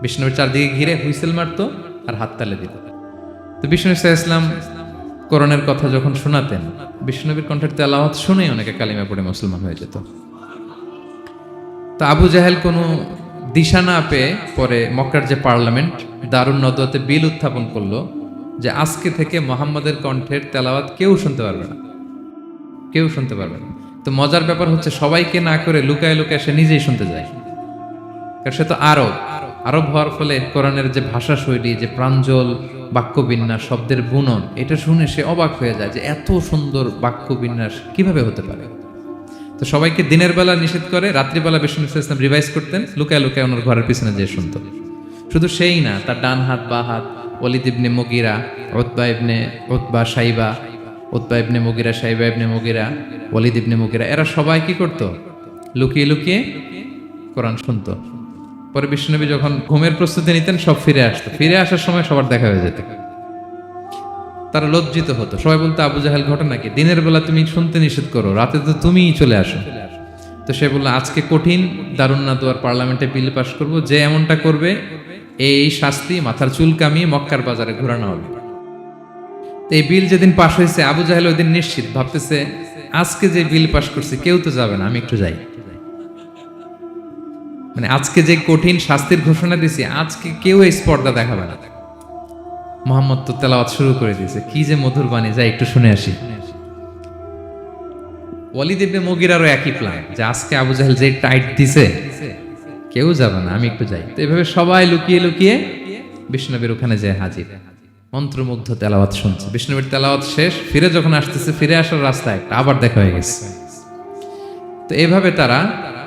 Speaker 1: বিশ্বনবীর চারদিকে ঘিরে হুইসেল মারতো আর হাততালি দিত। তো বিষ্ণু ইসলাম কোরআনের কথা যখন শোনাতেন, বিষ্ণুনবীর কণ্ঠের তেলাওয়াত শুনেই অনেকে কালিমা পড়ে মুসলমান হয়ে যেত। তো আবু জাহেল কোনো দিশা না পেয়ে পরে মক্কার যে পার্লামেন্ট দারুন নদওয়াতে বিল উত্থাপন করলো যে আজকে থেকে মুহাম্মাদের কণ্ঠের তেলাওয়াত কেউ শুনতে পারবে না, কেউ শুনতে পারবে না। তো মজার ব্যাপার হচ্ছে সবাইকে না করে লুকায় লুকায় সে নিজেই শুনতে যায়, কারণ সে তো আরব হওয়ার ফলে কোরআনের যে ভাষা শৈলী, যে প্রাঞ্জল বাক্য বিন্যাস, শব্দের বুনন, এটা শুনে সে অবাক হয়ে যায় যে এত সুন্দর বাক্য বিন্যাস কিভাবে হতে পারে। তো সবাইকে দিনের বেলা নিষেধ করে, রাত্রিবেলা বিষ্ণু ইসলাম রিভাইজ করতেন, লুকায় লুকায় ওনার ঘরের পিছনে যেয়ে শুনতো। শুধু সেই না, তার ডান হাত বা হাত Walid ibn Mughira, Utba Shaiba, Utba ibn Mughira, Shaiba ibn Mughira, Walid ibn Mughira, এরা সবাই কি করতো? লুকিয়ে লুকিয়ে কোরআন শুনতো। পরে বিশ্বনবী যখন ঘুমের প্রস্তুতি নিতেন সব ফিরে আসতো, ফিরে আসার সময় সবার দেখা হয়ে যেত। তারা লজ্জিত হতো, সবাই বলতো আবু জাহেল ঘটনা কি, দিনের বেলা তুমি শুনতে নিষেধ করো, রাতে তো তুমিই চলে আসো। তো সে বললো আজকে কঠিন দারুন নাদওয়ার পার্লামেন্টে বিল পাস করব, যে এমনটা করবে এই শাস্তি মাথার চুল কামিয়ে মক্কার বাজারে ঘোরানো হবে। তো এই বিল যেদিন পাশ হয়েছে আবু জাহেল ওই দিন নিশ্চিত ভাবতেছে আজকে যে বিল পাস করছে কেউ তো যাবে না, আমি একটু যাই। মানে আজকে যে কঠিন শাস্তির ঘোষণা দিছি আজকে কেউ এই স্পর্ধা দেখাবে না। মুহাম্মদ তো তেলাওয়াত শুরু করে দিয়েছে, কি যে মধুর বাণী, যাই একটু শুনে আসি। ওয়ালিদ ইবনে মুগিরারও একই প্ল্যান যে আজকে আবু জাহেল যে টাইট দিছে কেউ যাবে না, আমি একটু যাই। তো এইভাবে সবাই লুকিয়ে লুকিয়ে বিষ্ণুনবীর ওখানে যেয়ে হাজির, মন্ত্রমুগ্ধ তেলাওয়াত শুনছে। বিষ্ণুনবীর তেলাওয়াত শেষ, ফিরে যখন আসতেছে, ফিরে আসার রাস্তায় আবার দেখা হয়ে গেছে। তো এইভাবে তারা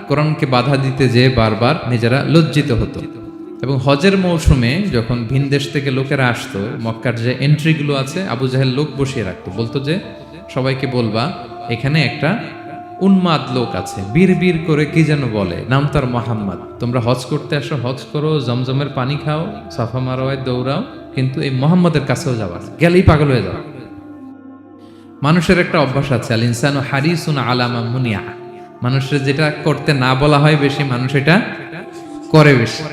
Speaker 1: কোরআনকে বাধা দিতে যেয়ে বারবার নিজেরা লজ্জিত হতো। এবং হজের মৌসুমে যখন ভিন দেশ থেকে লোকেরা আসতো, মক্কার যে এন্ট্রিগুলো আছে আবু জাহেল লোক বসিয়ে রাখতো, বলতো যে সবাইকে বলবা এখানে একটা উন্মাদ লোক আছে, বীর বীর করে কি যেন বলে, নাম তার মোহাম্মদ, তোমরা হজ করতে আসো, হজ করো, জমজমের পানি খাও, সাফা মারোয়ায় দৌড়াও, কিন্তু এই মোহাম্মদের কাছেও যাবা, গেলেই পাগল হয়ে যাও। মানুষের একটা অভ্যাস আছে, আল ইনসানু হারিসুন আলা মা মুনিয়া, মানুষের যেটা করতে না বলা হয় বেশি, মানুষ এটা করে বেশি।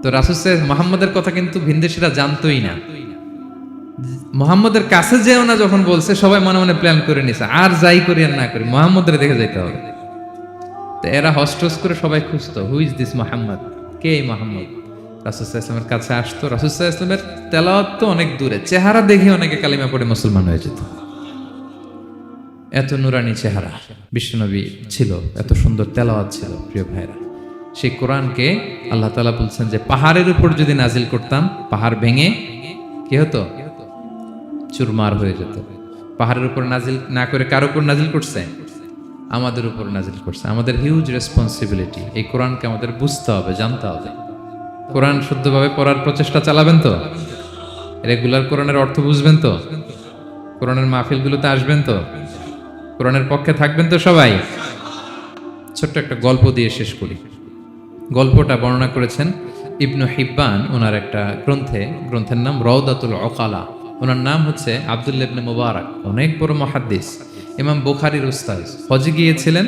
Speaker 1: তো রাসূল মুহাম্মদের কথা কিন্তু ভিনদেশীরা জানতোই না। মুহাম্মদের কাছে যেও না যখন বলছে, সবাই মনে মনে প্ল্যান করে নিছে আর যাই করি আর না করি মুহাম্মদের দেখে যাইতে হবে। তো এরা হস্টস করে সবাই খুঁজতো, হু ইজ দিস মুহাম্মদ, কে এই মুহাম্মদ। রাসূল সাল্লাল্লাহু আলাইহি ওয়াসাল্লামের কাছে আসতো, রাসূল সাল্লাল্লাহু আলাইহি ওয়াসাল্লামের তেলাওয়াত তো অনেক দূরে, চেহারা দেখে অনেকে কালিমা পড়ে মুসলমান হয়ে যেত। এত নুরানি চেহারা বিশ্বনবী ছিল, এত সুন্দর তেলাওয়াত ছিল। প্রিয় ভাইরা, সেই কোরআনকে আল্লাহ তাআলা বলছেন যে পাহাড়ের উপর যদি নাজিল করতাম, পাহাড় ভেঙে কি হতো? চুরমার হয়ে যেত। পাহাড়ের উপর নাজিল না করে কার উপর নাজিল করছে? আমাদের উপর নাজিল করছে। আমাদের হিউজ রেসপন্সিবিলিটি, এই কোরআনকে আমাদের বুঝতে হবে, জানতে হবে। কোরআন শুদ্ধভাবে পড়ার প্রচেষ্টা চালাবেন তো, রেগুলার কোরআনের অর্থ বুঝবেন তো, কোরআনের মাহফিলগুলোতে আসবেন তো, কোরআনের পক্ষে থাকবেন তো সবাই। ছোট্ট একটা গল্প দিয়ে শেষ করি। গল্পটা বর্ণনা করেছেন ইবনু হিব্বান ওনার একটা গ্রন্থের নাম রওদাতুল উকালা। ওনার নাম হচ্ছে আব্দুল্লাহ ইবনে মুবারক, অনেক বড় মুহাদ্দিস, ইমাম বুখারীর উস্তাদ। হজে গিয়েছিলেন,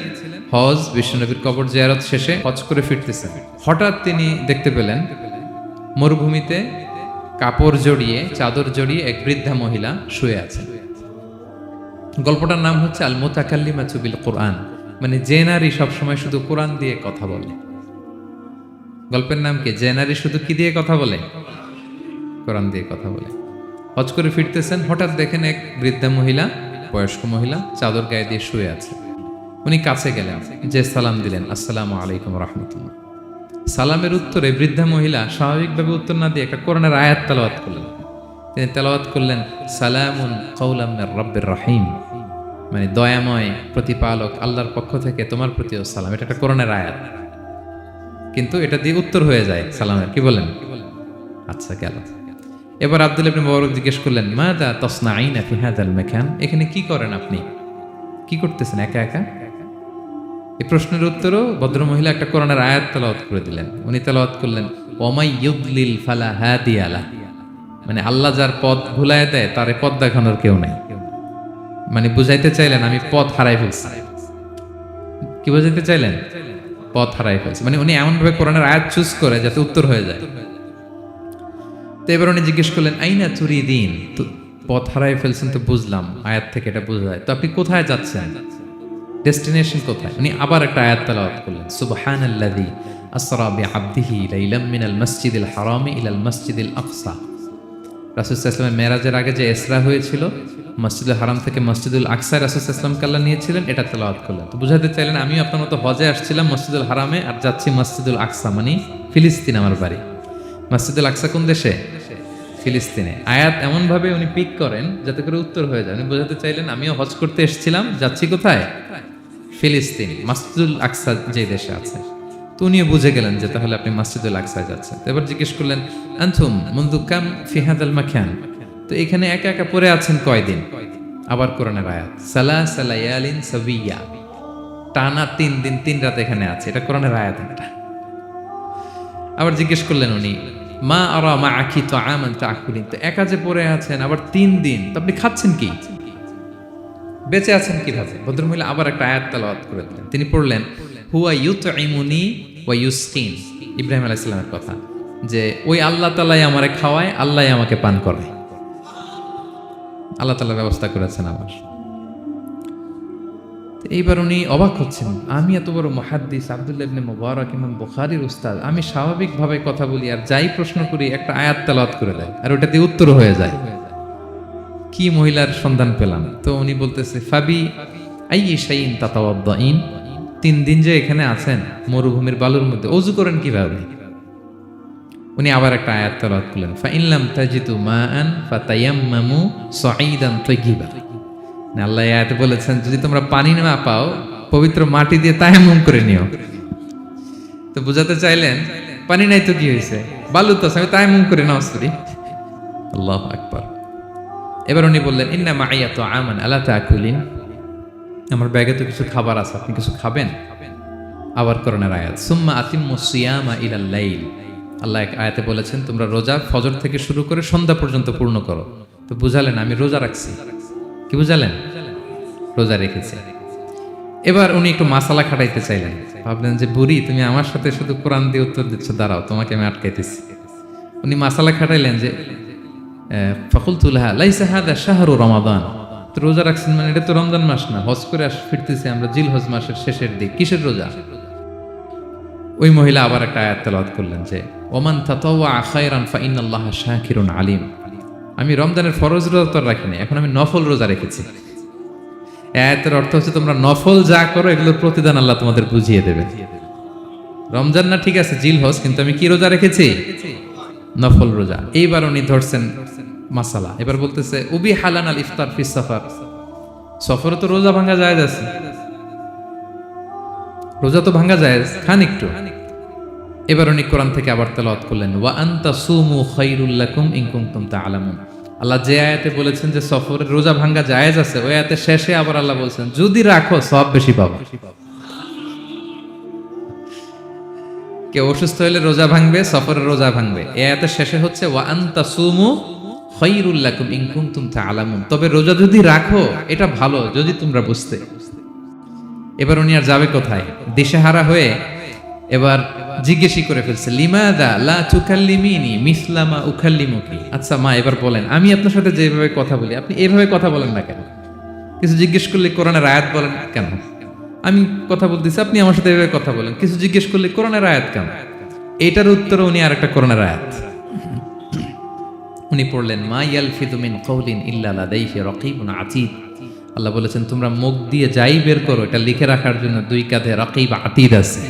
Speaker 1: হজ বিশ্বনবীর কবর জিয়ারত শেষে হজ করে ফিরতেছেন। হঠাৎ তিনি দেখতে পেলেন মরুভূমিতে কাপড় জড়িয়ে, চাদর জড়িয়ে এক বৃদ্ধা মহিলা শুয়ে আছেন। গল্পটার নাম হচ্ছে আল মুতাকাল্লিমাতু বিল কোরআন, মানে যে নারী সবসময় শুধু কোরআন দিয়ে কথা বলে। গল্পের নাম কি? যে নারী শুধু কি দিয়ে কথা বলে? কোরআন দিয়ে কথা বলে। হজ করে ফিরতেছেন, হঠাৎ দেখেন এক বৃদ্ধা মহিলা, বয়স্ক মহিলা, চাদর গায়ে দিয়ে শুয়ে আছে। উনি কাছে গেলেন, যে সালাম দিলেন, আসসালামু আলাইকুম রাহমাতুল্লাহ। সালামের উত্তরে বৃদ্ধা মহিলা স্বাভাবিকভাবে উত্তর না দিয়ে একটা কোরআনের আয়াত তেলাওয়াত করলেন। তিনি তেলাওয়াত করলেন সালামুন কাওলাম মির রাব্বির রহিম, মানে দয়াময় প্রতিপালক আল্লাহর পক্ষ থেকে তোমার প্রতিও সালাম। এটা একটা কোরআনের আয়াত, কিন্তু এটা দিয়ে উত্তর হয়ে যায় সালামের। কি বলেন? আচ্ছা, গেল। এবার আব্দুল্লাহ ইবনে মুবারক জিজ্ঞেস করলেন মাযা তাসনাঈনা ফি হাযাল মাকান, এখানে কি করেন আপনি, কি করতেছেন একা একা? এই প্রশ্নের উত্তরও ভদ্রমহিলা একটা কোরআনের আয়াত তেলাওয়াত করে দিলেন। উনি তেলাওয়াত করলেন, ওমাই ইউদলিল ফালা হাদিয়া লাহ, মানে আল্লাহ যার পথ ভুলায় দেয় তার পথ দেখানোর কেউ নাই। মানে বুঝাইতে চাইলেন আমি পথ হারাই ফেলছি। কি বুঝাইতে চাইলেন? পথ হারাই ফেলছি, মানে উনি এমন ভাবে কোরআনের আয়াত চুজ করে যাতে উত্তর হয়ে যায়। তো এবার উনি জিজ্ঞেস করলেন, আইনা তুরিদিন, তো পথ হারাই ফেলছেন তো বুঝলাম, আয়াত থেকে এটা বোঝা যায়, তো আপনি কোথায় যাচ্ছেন, ডেস্টিনেশন কোথায়? উনি আবার একটা আয়াত তেলাওয়াত করলেন, সুবহানাল্লাযী আসরা বিআবদিহি লাইলাম মিনাল মাসজিদিল হারামি ইলাল মাসজিদিল আকসা। রাসূল সাল্লাল্লাহু আলাইহি ওয়াসাল্লাম মেরাজের আগে যে ইসরা হয়েছিল, মসজিদুল হারাম থেকে মসজিদুল আকসায় রাসূল সাল্লাল্লাহু আলাইহি ওয়াসাল্লামকে আল্লাহ নিয়েছিলেন, এটা তেলাওয়াত করলেন। তো বুঝাতে চাইলেন আমিও আপনার মতো হজে আসছিলাম মসজিদুল হারামে, আর যাচ্ছি মসজিদুল আকসা, মানে ফিলিস্তিন আমার বাড়ি। মসজিদুল আকসা কোন দেশে? ফিলিস্তিনে। আয়াত এমন ভাবে উনি পিক করেন যাতে করে উত্তর হয়ে যায়। উনি বোঝাতে চাইলেন আমিও হজ করতে এসেছিলাম, যাচ্ছি কোথায়? ফিলিস্তিন, মসজিদুল আকসা যে দেশে আছে। তো উনিও বুঝে গেলেন যে তাহলে আপনি মসজিদুল আকসায় যাচ্ছেন। তো এবার জিজ্ঞেস করলেন, আনতুম মুনযু কাম ফি হাযাল মাকান, তো এখানে একা একা পড়ে আছেন কয়দিন? আবার কোরআনের আয়াত, সালাসা লায়ালিন সাবিয়া, টানা 3 দিন 3 রাত এখানে আছে, এটা কোরআনের আয়াত। এটা আবার জিজ্ঞেস করলেন উনি, মা আরা মাআকি তাআমান তাআকুলিন, তো একা যে পড়ে আছেন আবার 3 দিন, তো আপনি খাচ্ছেন কি, বেঁচে আছেন কিভাবে? ভদ্রমহিলা আবার একটা আয়াত তেলাওয়াত করে দিলেন। তিনি পড়লেন, হুয়া ইউতঈমুনি ওয়া ইউসকিন, ইব্রাহিম আলাইহিস সালামের কথা, যে ওই আল্লাহ তাআলাই আমারে খাওয়ায়, আল্লাহই আমাকে পান করায়, আল্লাহ তাআলা ব্যবস্থা করেছেন আমার। এইবার উনি অবাক হচ্ছেন, আমি এত বড় মুহাদ্দিস আব্দুল্লাহ ইবনে মুবারক ইমাম বুখারীর উস্তাদ, আমি স্বাভাবিকভাবে কথা বলি আর যাই প্রশ্ন করি একটা আয়াত তেলাওয়াত করে দেয় আর ওটা দিয়ে উত্তর হয়ে যায়। কি মহিলার সন্ধান পেলাম? তো উনি বলতেছে, ফাবি আইয়ি শাইইন তাতাওয়াদ্দাইন, 3 দিন যে এখানে আছেন মরুভূমির বালুর মধ্যে, ওযু করেন কিভাবে? উনি আবার একটা আয়াত তেলাওয়াত করলেন, ফা ইন লাম তাজিদু মাআন ফাতায়াম্মামু সাঈদান তাইয়্যিবা। আল্লাহ আয়াতে বলেছেন যদি তোমরা পানি না পাও পবিত্র মাটি দিয়ে তায়াম্মুম করে নিও। তো বুঝাতে চাইলেন পানি নাই তো কি হয়েছে, বালু তো, আমি তায়াম্মুম করে নামাজ পড়ি। আল্লাহু আকবার। এবার উনি বললেন, ইন্না মাইয়া তাআমান আলা তাকুলিন, আমার ব্যাগে তো কিছু খাবার আছে, আপনি কিছু খাবেন? আবার কোরআনের আয়াত, সুম্মা আতিম্মু সিয়ামা ইলাল লাইল, আল্লাহ এক আয়াতে বলেছেন তোমরা রোজা ফজর থেকে শুরু করে সন্ধ্যা পর্যন্ত পূর্ণ করো। তো বুঝালেন আমি রোজা রাখছি। কি বুঝালেন? রোজা রেখেছে। এবার উনি একটু মাসালা খাটাইতে চাইলেন, ভাবলেন যে বুড়ি তুমি আমার সাথে শুধু কোরআন দিয়ে উত্তর দিচ্ছ, দাঁড়াও তোমাকে আমি আটকাইতেছি। উনি মাসালা খাটাইলেন যে ফাকুলতু লাহা লাইসা হাদা শাহরু রমাদান, তো রোজা রাখছেন মানে এটা তো রমজান মাস না, হজ করে ফিরতেছি আমরা জিলহজ মাসের শেষের দিক, কিসের রোজা? ওই মহিলা আবার একটা আয়াত তেলাওয়াত করলেন যে ওমান তাতাওয়া খায়রান ফা ইন্নাল্লাহা শাকিরুন আলিম, আমি রমজানের ফরজ রোজা তো রাখিনি, এখন আমি নফল রোজা রেখেছি। আয়াতের অর্থ হচ্ছে তোমরা নফল যা করো এগুলোর প্রতিদান আল্লাহ তোমাদের বুঝিয়ে দেবে। রমজান না ঠিক আছে জিলহজ, কিন্তু আমি কি রোজা রেখেছি? নফল রোজা। এইবার উনি ধরছেন মাসালা, এবার বলতেছে উবি হালান আল ইফতার ফিস সাফার, সফরে তো রোজা ভাঙা যায় আছে, রোজা তো ভাঙা যায়, খান একটু। এবার উনি কোরআন থেকে আবার তেলাওয়াত করলেন, ওয়া আনতা সুমু খায়রুল লাকুম ইন কুনতুম তা'লামুন, আল্লাহ যে আয়াতে বলেছেন যে সফরে রোজা ভাঙা জায়েজ আছে, ওই আয়াতের শেষে আবার আল্লাহ বলছেন যদি রাখো সওয়াব বেশি পাবে। কেউ অসুস্থ হলে রোজা ভাঙবে, সফরে রোজা ভাঙবে, এই আয়াতের শেষে হচ্ছে ওয়া আনতা সুমু খায়রুল লাকুম ইন কুনতুম তা'লামুন, তবে রোজা যদি রাখো এটা ভালো যদি তোমরা বুঝতে। এবার উনি আর যাবে কোথায়? দিশেহারা হয়ে এবার জিজ্ঞেসই করে ফেলছে, লিমাদা লা তুকাল্লিমিনি মিসলা মা উকাল্লিমুকি, আচ্ছা মা এবার বলেন আমি আপনার সাথে যেভাবে কথা বলি আপনি এইভাবে কথা বলেন না কেন? কিছু জিজ্ঞেস করলে কোরআনের আয়াত বলেন কেন? আমি কথা বলতেছি আপনি আমার সাথে এভাবে কথা বলেন, কিছু জিজ্ঞেস করলে কোরআনের আয়াত কেন? এটার উত্তরে উনি আরেকটা কোরআনের আয়াত উনি পড়লেন, মা ইয়ালফিযু মিন কাওলিন ইল্লা লাদাইহি রাকীবুন আতীদ, আল্লাহ বলেছেন তোমরা মুখ দিয়ে যাই বের করো এটা লিখে রাখার জন্য 2 কাঁধে রাকীব আতীদ আছে,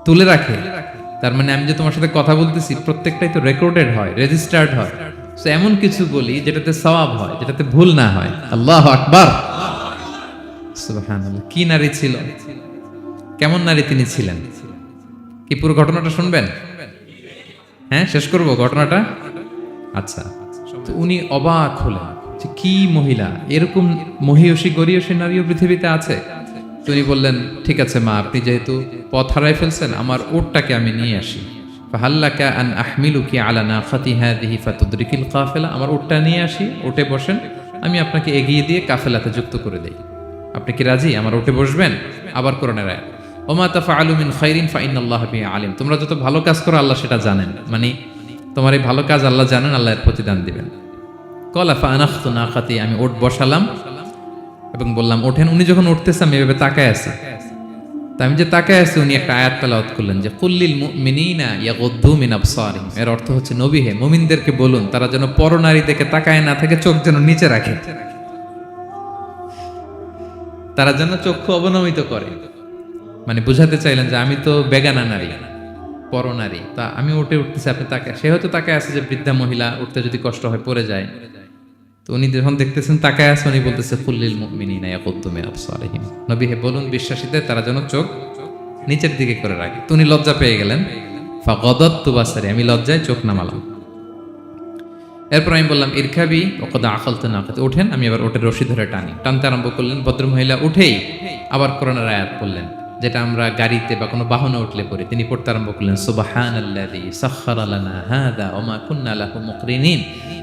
Speaker 1: তুলে রাখে। তার মানে আমি যে তোমার সাথে কথা বলতেছি প্রত্যেকটাই তো রেকর্ডেড হয়, রেজিস্টার্ড হয়। সো এমন কিছু বলি যেটাতে সওয়াব হয়, যেটাতে ভুল না হয়। আল্লাহু আকবার, সুবহানাল্লাহ। কি নারী ছিল, কেমন নারী তিনি ছিলেন? কি পুরো ঘটনাটা শুনবেন? হ্যাঁ, শেষ করব ঘটনাটা। আচ্ছা, তো উনি অবাক হলেন যে কি মহিলা, এরকম মহিয়সী গরিয়সী নারীও পৃথিবীতে আছে। তিনি বললেন, ঠিক আছে মা, আপনি যেহেতু পথ হারাই ফেলছেন, আমার উটটাকে আমি নিয়ে আসি। ফাহাল্লাকা আন আহমিলুকি আলা নাখাতি হাদিহি ফাতুদরিকিল কাফেলা, আমার উটটা নিয়ে আসি, উটে বসেন, আমি আপনাকে এগিয়ে দিয়ে কাফেলাতে যুক্ত করে দেই। আপনি কি রাজি আমার উটে বসবেন? আবার কোরআনের আয়াত, ওমা তাফআলু মিন খাইরিন ফাইনাল্লাহা বিহি আলিম, তোমরা যত ভালো কাজ করো আল্লাহ সেটা জানেন, মানে তোমার এই ভালো কাজ আল্লাহ জানেন, আল্লাহ এর প্রতিদান দিবেন। কলা ফানাখতু নাখাতি, আমি উট বসালাম এবং বললাম ওঠেন। উনি যখন উঠতেছে আমি এভাবে তাকায় আছি, তা আমি যে তাকায় আছি উনি একটা আয়াত তেলাওয়াত করলেন যে কুল্লিল মুমিনিনা ইয়াগুদ্দু মিন আবসারিহিম, এর অর্থ হচ্ছে নবী হে মুমিনদেরকে বলুন তারা যেন পরনারী দেখে তাকায় না থাকে, চোখ যেন নিচে রাখে, তারা যেন চক্ষু অবনমিত করে। মানে বুঝাতে চাইলেন যে আমি তো বেগানা নারী, পরনারী, তা আমি উঠতেছি, আপনি তাকায়, সে হয়তো তাকায় আছে যে বৃদ্ধা মহিলা উঠতে যদি কষ্ট হয় পড়ে যায়, তো উনি যখন দেখতেছেন তাকায় আছে, উনি বলতেছে কুল্লিল মুমিনিনা ইয়াগুদ্দু মিন আবসারিহিম, নবী হে বলুন বিশ্বাসীদের তারা যেন চোখ নিচের দিকে করে রাখে। তো উনি লজ্জা পেয়ে গেলেন, ফাগাদাততু বাসারি, আমি লজ্জায় চোখ নামালাম। এরপর আমি বললাম ইরকাবি ওয়াকাদ আখালতু নাকাত, ওঠেন। আমি আবার ওটের রশি ধরে টানতে আরম্ভ করলেন। ভদ্রমহিলা উঠেই আবার কোরআনের আয়াত পড়লেন, যেটা আমরা গাড়িতে বা কোনো বাহনে উঠলে পড়ি। তিনি পড়তে আরম্ভ করলেন সুবহানাল্লাযী সাখখারা লানা হাযা ওয়া মা কুন্না লাহু মুকরিনিন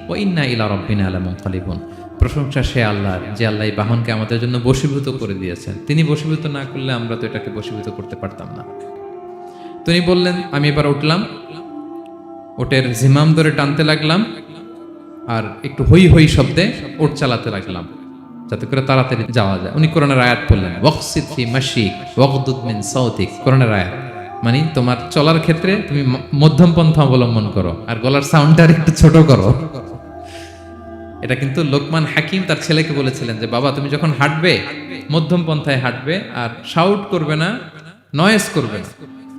Speaker 1: ওয়া ইন্না ইলা রাব্বিনা লামুনকালিবুন। প্রশংসা সে আল্লাহর, যে আল্লাহ এই বাহনকে আমাদের জন্য বশীভূত করে দিয়েছেন। তিনি বশীভূত না করলে আমরা তো এটাকে বশীভূত করতে পারতাম না। তিনি বললেন, আমি এবার উঠলাম, ওটের জিমাম ধরে টানতে লাগলাম আর একটু হই হই শব্দে ওট চালাতে লাগলাম যাতে করে তাড়াতাড়ি যাওয়া যায়। উনি কোরআনের আয়াত পড়লেন, ওয়াকসিদ ফি মাশিক ওয়াগদুদ মিন সাউতিক, কোরআনের আয়াত, মানে তোমার চলার ক্ষেত্রে তুমি মধ্যম পন্থা অবলম্বন করো আর গলার সাউন্ডটা একটু ছোট করো। এটা কিন্তু লোকমান হাকিম তার ছেলেকে বলেছিলেন যে বাবা তুমি যখন হাঁটবে মধ্যম পন্থায় হাঁটবে আর শাউট করবে না, নয়েজ করবে না,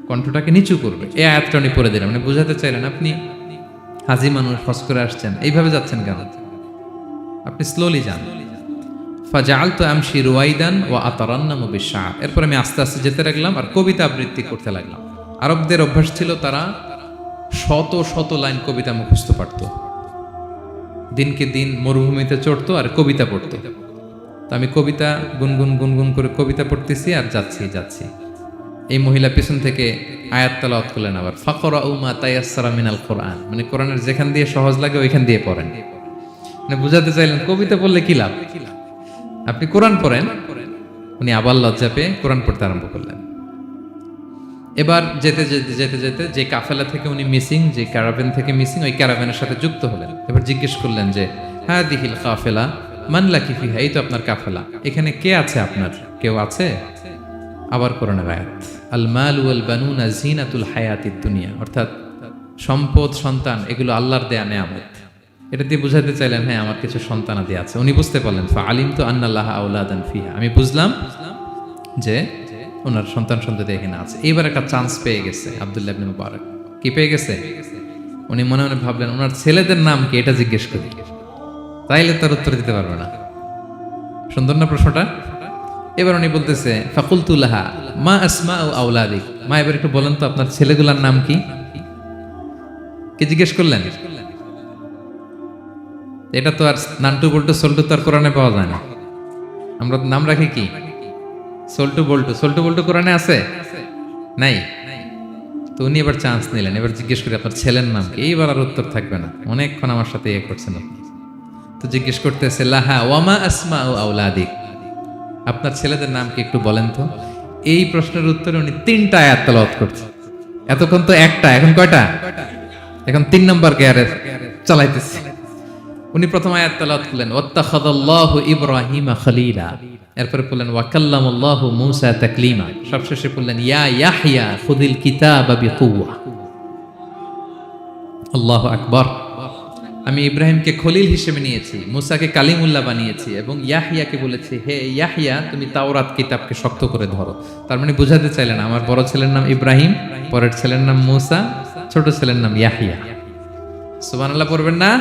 Speaker 1: কণ্ঠটাকে নিচু করবে। এই আয়াতটা উনি পড়ে দিলেন, মানে বুঝাতে চাইলেন আপনি হাজি মানুষ, হজ করে আসছেন, এইভাবে যাচ্ছেন কেন, আপনি স্লোলি যান। ফাজাআলতু আমশি রুয়াইদান ওয়া আতারান্নামু বিশ-শা'র, এরপর আমি আস্তে আস্তে যেতে লাগলাম আর কবিতা আবৃত্তি করতে লাগলাম। আরবদের অভ্যাস ছিল তারা শত শত লাইন কবিতা মুখস্থ পারত, দিনকে দিন মরুভূমিতে চড়তো আর কবিতা পড়তো। তো আমি কবিতা গুনগুন গুনগুন করে কবিতা পড়তেছি আর যাচ্ছি। এই মহিলা পিছন থেকে আয়াত তেলাওয়াত করলেন আবার, ফাকরাউ মা তায়াসসারা মিনাল কোরআন, মানে কোরআনের যেখান দিয়ে সহজ লাগে ওইখান দিয়ে পড়েন। মানে বুঝাতে চাইলেন কবিতা পড়লে কি লাভ, আপনি কোরআন পড়েন। উনি আবার লজ্জা পেয়ে কোরআন পড়তে আরম্ভ করলেন। এবার যেতে যেতে যেতে যেতে যে কাফেলা থেকে উনি মিসিং, যে ক্যারাভেন থেকে মিসিং, ওই ক্যারাভেনের সাথে যুক্ত হলেন। এবার জিজ্ঞেস করলেন যে হাদিহিল কাফেলা মান লাকি ফিহা, এই তো আপনার কাফেলা, এখানে কে আছে আপনার, কেউ আছে? আবার কোরআনের আয়াত, আল মাল ওয়াল বানুনা জিনাতুল হায়াতিদ দুনিয়া, অর্থাৎ সম্পদ সন্তান এগুলো আল্লাহর দেয়া নেয়ামত। এটা দিয়ে বুঝাতে চাইলেন হ্যাঁ আমার কিছু সন্তানাদি আছে। উনি বুঝতে পারলেন ফাআলিমতু আন্নাল্লাহা আওলাদান ফিহা, আমি বুঝলাম যে ওনার সন্তান সন্ততি এখানে আছে। এইবার একটা চান্স পেয়ে গেছে আব্দুল্লাহ ইবনে মুবারক। কি পেয়ে গেছে? উনি মনে মনে ভাবলেন ওনার ছেলেদের নাম কি, এটা জিজ্ঞেস করি, তাইলে তার উত্তর দিতে পারবে না। সুন্দর না প্রশ্নটা? এবার উনি বলতেছে ফাকুলতু লাহা মা আসমাউ আওলাদিক, মা এবার একটু বলেন তো আপনার ছেলেগুলার নাম কি? কি জিজ্ঞেস করলেন? এটা তো আর নান্টু বল্টু সল্টু তো আর কোরআনে পাওয়া যায় না। আমরা নাম রাখি কি সল্টু বল্টু, সল্টু বল্টু কোরআনে আছে নাই? তো উনি এবার চান্স নিলেন, এবার জিজ্ঞেস করি আপনার ছেলের নাম কি। এইবার আর উত্তর থাকবে না, অনেকক্ষণ আমার সাথে ইয়ে করছেন আপনি। তো জিজ্ঞেস করতেছে লাহা ওয়ামা আসমাউ আওলাদিক, আপনার ছেলেদের নাম কি একটু বলেন তো। এই প্রশ্নের উত্তরে উনি 3টা আয়াত তেলাওয়াত করছে। এতক্ষণ তো একটা, এখন কয়টা? এখন 3 নম্বর গিয়ারে চালাইতেছে। উনি প্রথম আয়াত তেলাওয়াত করলেন ওয়াত্তাখাযাল্লাহু ইব্রাহিমা খলিলা, এরপরে বললেন ওয়া কাল্লামাল্লাহু মূসা তাকলিমা, সবশেষে বললেন ইয়া ইয়াহইয়া খুযিল কিতাবা বিকুওয়া। আল্লাহু আকবার। আমি ইব্রাহিমকে খলিল হিসেবে নিয়েছি, মুসাকে কালিমুল্লাহ বানিয়েছি এবং ইয়াহিয়াকে বলেছি হে ইয়াহিয়া তুমি তাওরাত কিতাবকে শক্ত করে ধরো। তার মানে বুঝাতে চাইলেন আমার বড় ছেলের নাম ইব্রাহিম, পরের ছেলের নাম মুসা, ছোট ছেলের নাম ইয়াহিয়া। সুবহানাল্লাহ পড়বেন না?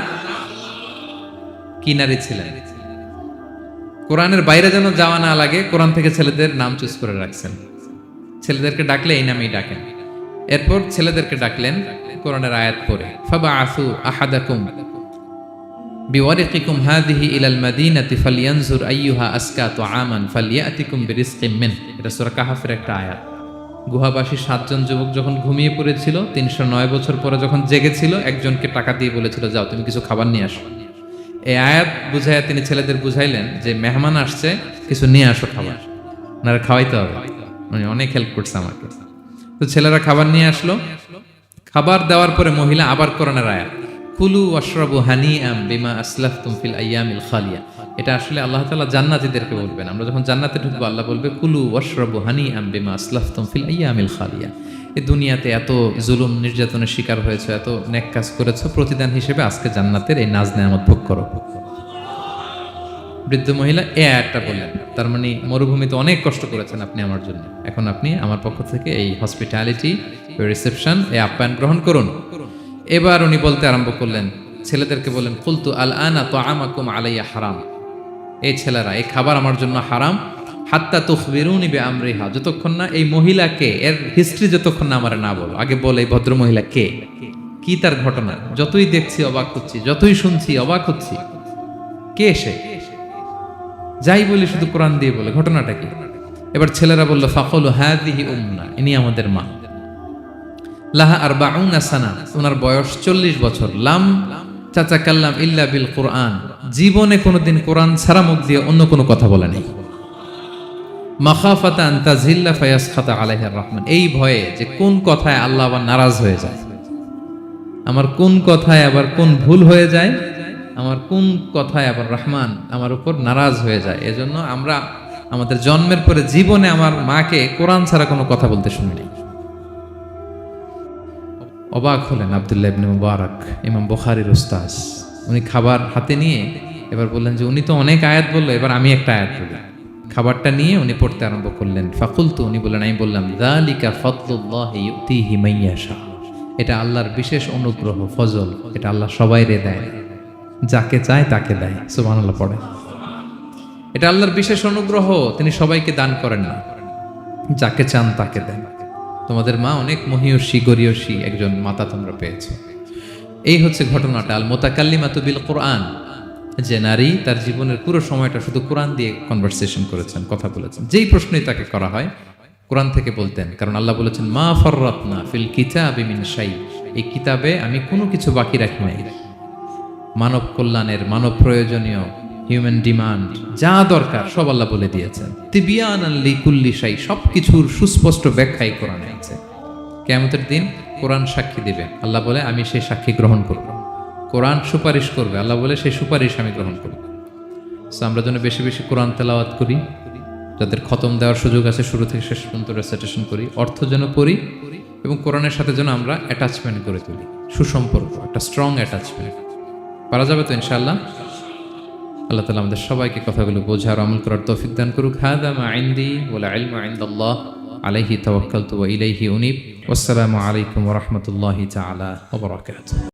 Speaker 1: কি নারী ছিলেন, কোরআনের বাইরে যেন যাওয়া না লাগে, কোরআন থেকে ছেলেদের নাম চুজ করে রাখছেন। ছেলেদেরকে ডাকলে এই নামেই ডাকেন। এরপর ছেলেদেরকে ডাকলেন কোরআনের আয়াত পড়ে, ফাবাআসু আহাদাকুম বিওয়ারিকিকুম হাযিহি ইলাল মাদিনাতি ফালইয়ানজুর আইয়ুহা আসকা তুআমান ফালইয়াতিকুম বিরিজকিম মিন। এটা সূরা কাহফের একটা আয়াত। গুহাবাসী 7 জন যুবক যখন ঘুমিয়ে পড়েছিল, 309 বছর পরে যখন জেগেছিল, একজনকে টাকা দিয়ে বলেছিল যাও তুমি কিছু খাবার নিয়ে আসো। এই আয়াত বুঝাইয়া তিনি ছেলেদের বুঝাইলেন যে মেহমান আসছে, কিছু নিয়ে আসো খাবার, ওনারা খাওয়াইতে হবে। মানে অনেক হেল্প করছে আমাকে। তো ছেলেরা খাবার নিয়ে আসলো। খাবার দেওয়ার পরে মহিলা আবার কোরআনের আয়াত, কুলু ওয়াশরাবু হানিআম বিমা আসলাফতুম ফিল আইয়ামিল খালিয়া। এটা আসলে আল্লাহ তাআলা জান্নাতীদেরকে বলবেন। আমরা যখন জান্নাতে ঢুকবো আল্লাহ বলবে কুলু ওয়াশরাবু হানিআম বিমা আসলাফতুম ফিল আইয়ামিল খালিয়া। এই দুনিয়াতে এত জুলুম নির্যাতনের শিকার হয়েছে, এত নেক কাজ করেছো, প্রতিদান হিসেবে আজকে জান্নাতের এই নাজ নেয়ামত ভোগ করো। বৃদ্ধ মহিলা এই আয়াতটা বললেন, তার মানে মরুভূমিতে অনেক কষ্ট করেছেন আপনি আমার জন্য, এখন আপনি আমার পক্ষ থেকে এই হসপিটালিটি, রিসেপশন, এই আপ্যায়ন গ্রহণ করুন। এবার উনি বলতে আরম্ভ করলেন, ছেলেদেরকে বললেন, কুলতু আল আনা তুআমাকুম আলাইয়া হারাম। এই ছেলেরা, এই খাবার আমার জন্য হারাম, হাত্তা তুখবিরুনি বিআমরিহা, যতক্ষণ না এই মহিলাকে, এর হিস্ট্রি যতক্ষণ না আমার না বলো। আগে বলে এই ভদ্র মহিলা কে, কি তার ঘটনা, যতই দেখছি অবাক হচ্ছি, যতই শুনছি অবাক হচ্ছি, কে সে? যাই বলি শুধু কোরআন দিয়ে বলে, ঘটনাটা কি? এবার ছেলেরা বলল, ফাকালু হাযিহি উম্মুনা, ইনি আমাদের মা। লাহা আরবাউনা সানা, ওনার বয়স 40 বছর। লাম তাতাকাল্লাম ইল্লা বিল কুরআন, জীবনে কোনোদিন কোরআন ছাড়া মুখ দিয়ে অন্য কোনো কথা বলে নাই। মাখাফাতা আন তাযিল্লা ফায়াসখাতা আলাইহা রহমান, এই ভয়ে যে কোন কথায় আল্লাহ আবার নারাজ হয়ে যায়, আমার কোন কথায় আবার কোন ভুল হয়ে যায়, আমার কোন কথায় আবার রহমান আমার উপর নারাজ হয়ে যায়। এজন্য আমরা আমাদের জন্মের পরে জীবনে আমার মাকে কোরআন ছাড়া কোনো কথা বলতে শুনিনি। অবাক হলেন আব্দুল্লাহ ইবনে মুবারক, ইমাম বুখারীর উস্তাদ। উনি খাবার হাতে নিয়ে এবার বললেন যে উনি তো অনেক আয়াত বললো, এবার আমি একটা আয়াত বলি। খাবারটা নিয়ে উনি পড়তে আরম্ভ করলেন। ফাকুলতু, উনি বললেন, আমি বললাম, যালিকা ফাদলুল্লাহি ইউতিহি মাইয়াশা, এটা আল্লাহর বিশেষ অনুগ্রহ, ফজল, এটা আল্লাহ সবাইরে দেয়, যাকে চায় তাকে দেয়। সুবহানাল্লাহ পড়ে। এটা আল্লাহর বিশেষ অনুগ্রহ, তিনি সবাইকে দান করেন না, যাকে চান তাকে দেন। তোমাদের মা অনেক মহিয়সী গরিয়সী একজন মাতা তোমরা পেয়েছো। এই হচ্ছে ঘটনাটা। আল মুতাকাল্লিমাতু বিল কোরআন, যে নারী তার জীবনের পুরো সময়টা শুধু কোরআন দিয়ে কনভারসেশন করেছেন, কথা বলেছেন। যেই প্রশ্নই তাকে করা হয় কোরআন থেকে বলতেন, কারণ আল্লাহ বলেছেন, মা ফাররাতনা ফিল কিতাবি মিন শাই, এই কিতাবে আমি কোনো কিছু বাকি রাখি নাই। মানব কল্যাণের, মানব প্রয়োজনীয়, হিউম্যান ডিমান্ড যা দরকার সব আল্লাহ বলে দিয়েছেন। তিবিয়ানান লিকুল্লি শাই, সবকিছুর সুস্পষ্ট ব্যাখ্যাই কোরআনে আছে। কিয়ামতের দিন কোরআন সাক্ষী দিবে, আল্লাহ বলে আমি সেই সাক্ষী গ্রহণ করব। কোরআন সুপারিশ করবে, আল্লাহ বলে সেই সুপারিশ আমি গ্রহণ করব। সো আমরা যেন বেশি বেশি কোরআন তেলাওয়াত করি, যাদের খতম দেওয়ার সুযোগ আছে শুরু থেকে শেষ পর্যন্ত রেসাইটেশন করি, অর্থ যেন পড়ি, এবং কোরআনের সাথে যেন আমরা অ্যাটাচমেন্ট করে তুলি, সুসম্পর্ক, একটা স্ট্রং অ্যাটাচমেন্ট। পারা যাবে তো ইনশাআল্লাহ? আল্লাহ তাআলা আমাদের সবাইকে কথাগুলো বোঝার, আমল করার তৌফিক দান করুক। হাযা মা ইনদি ওয়াল ইলমু ইনদাল্লাহ, আলাইহি তাওয়াক্কালতু ওয়া ইলাইহি উনীব। ওয়াসসালামু আলাইকুম ওয়া রাহমাতুল্লাহি তাআলা ওয়া বারাকাতুহু।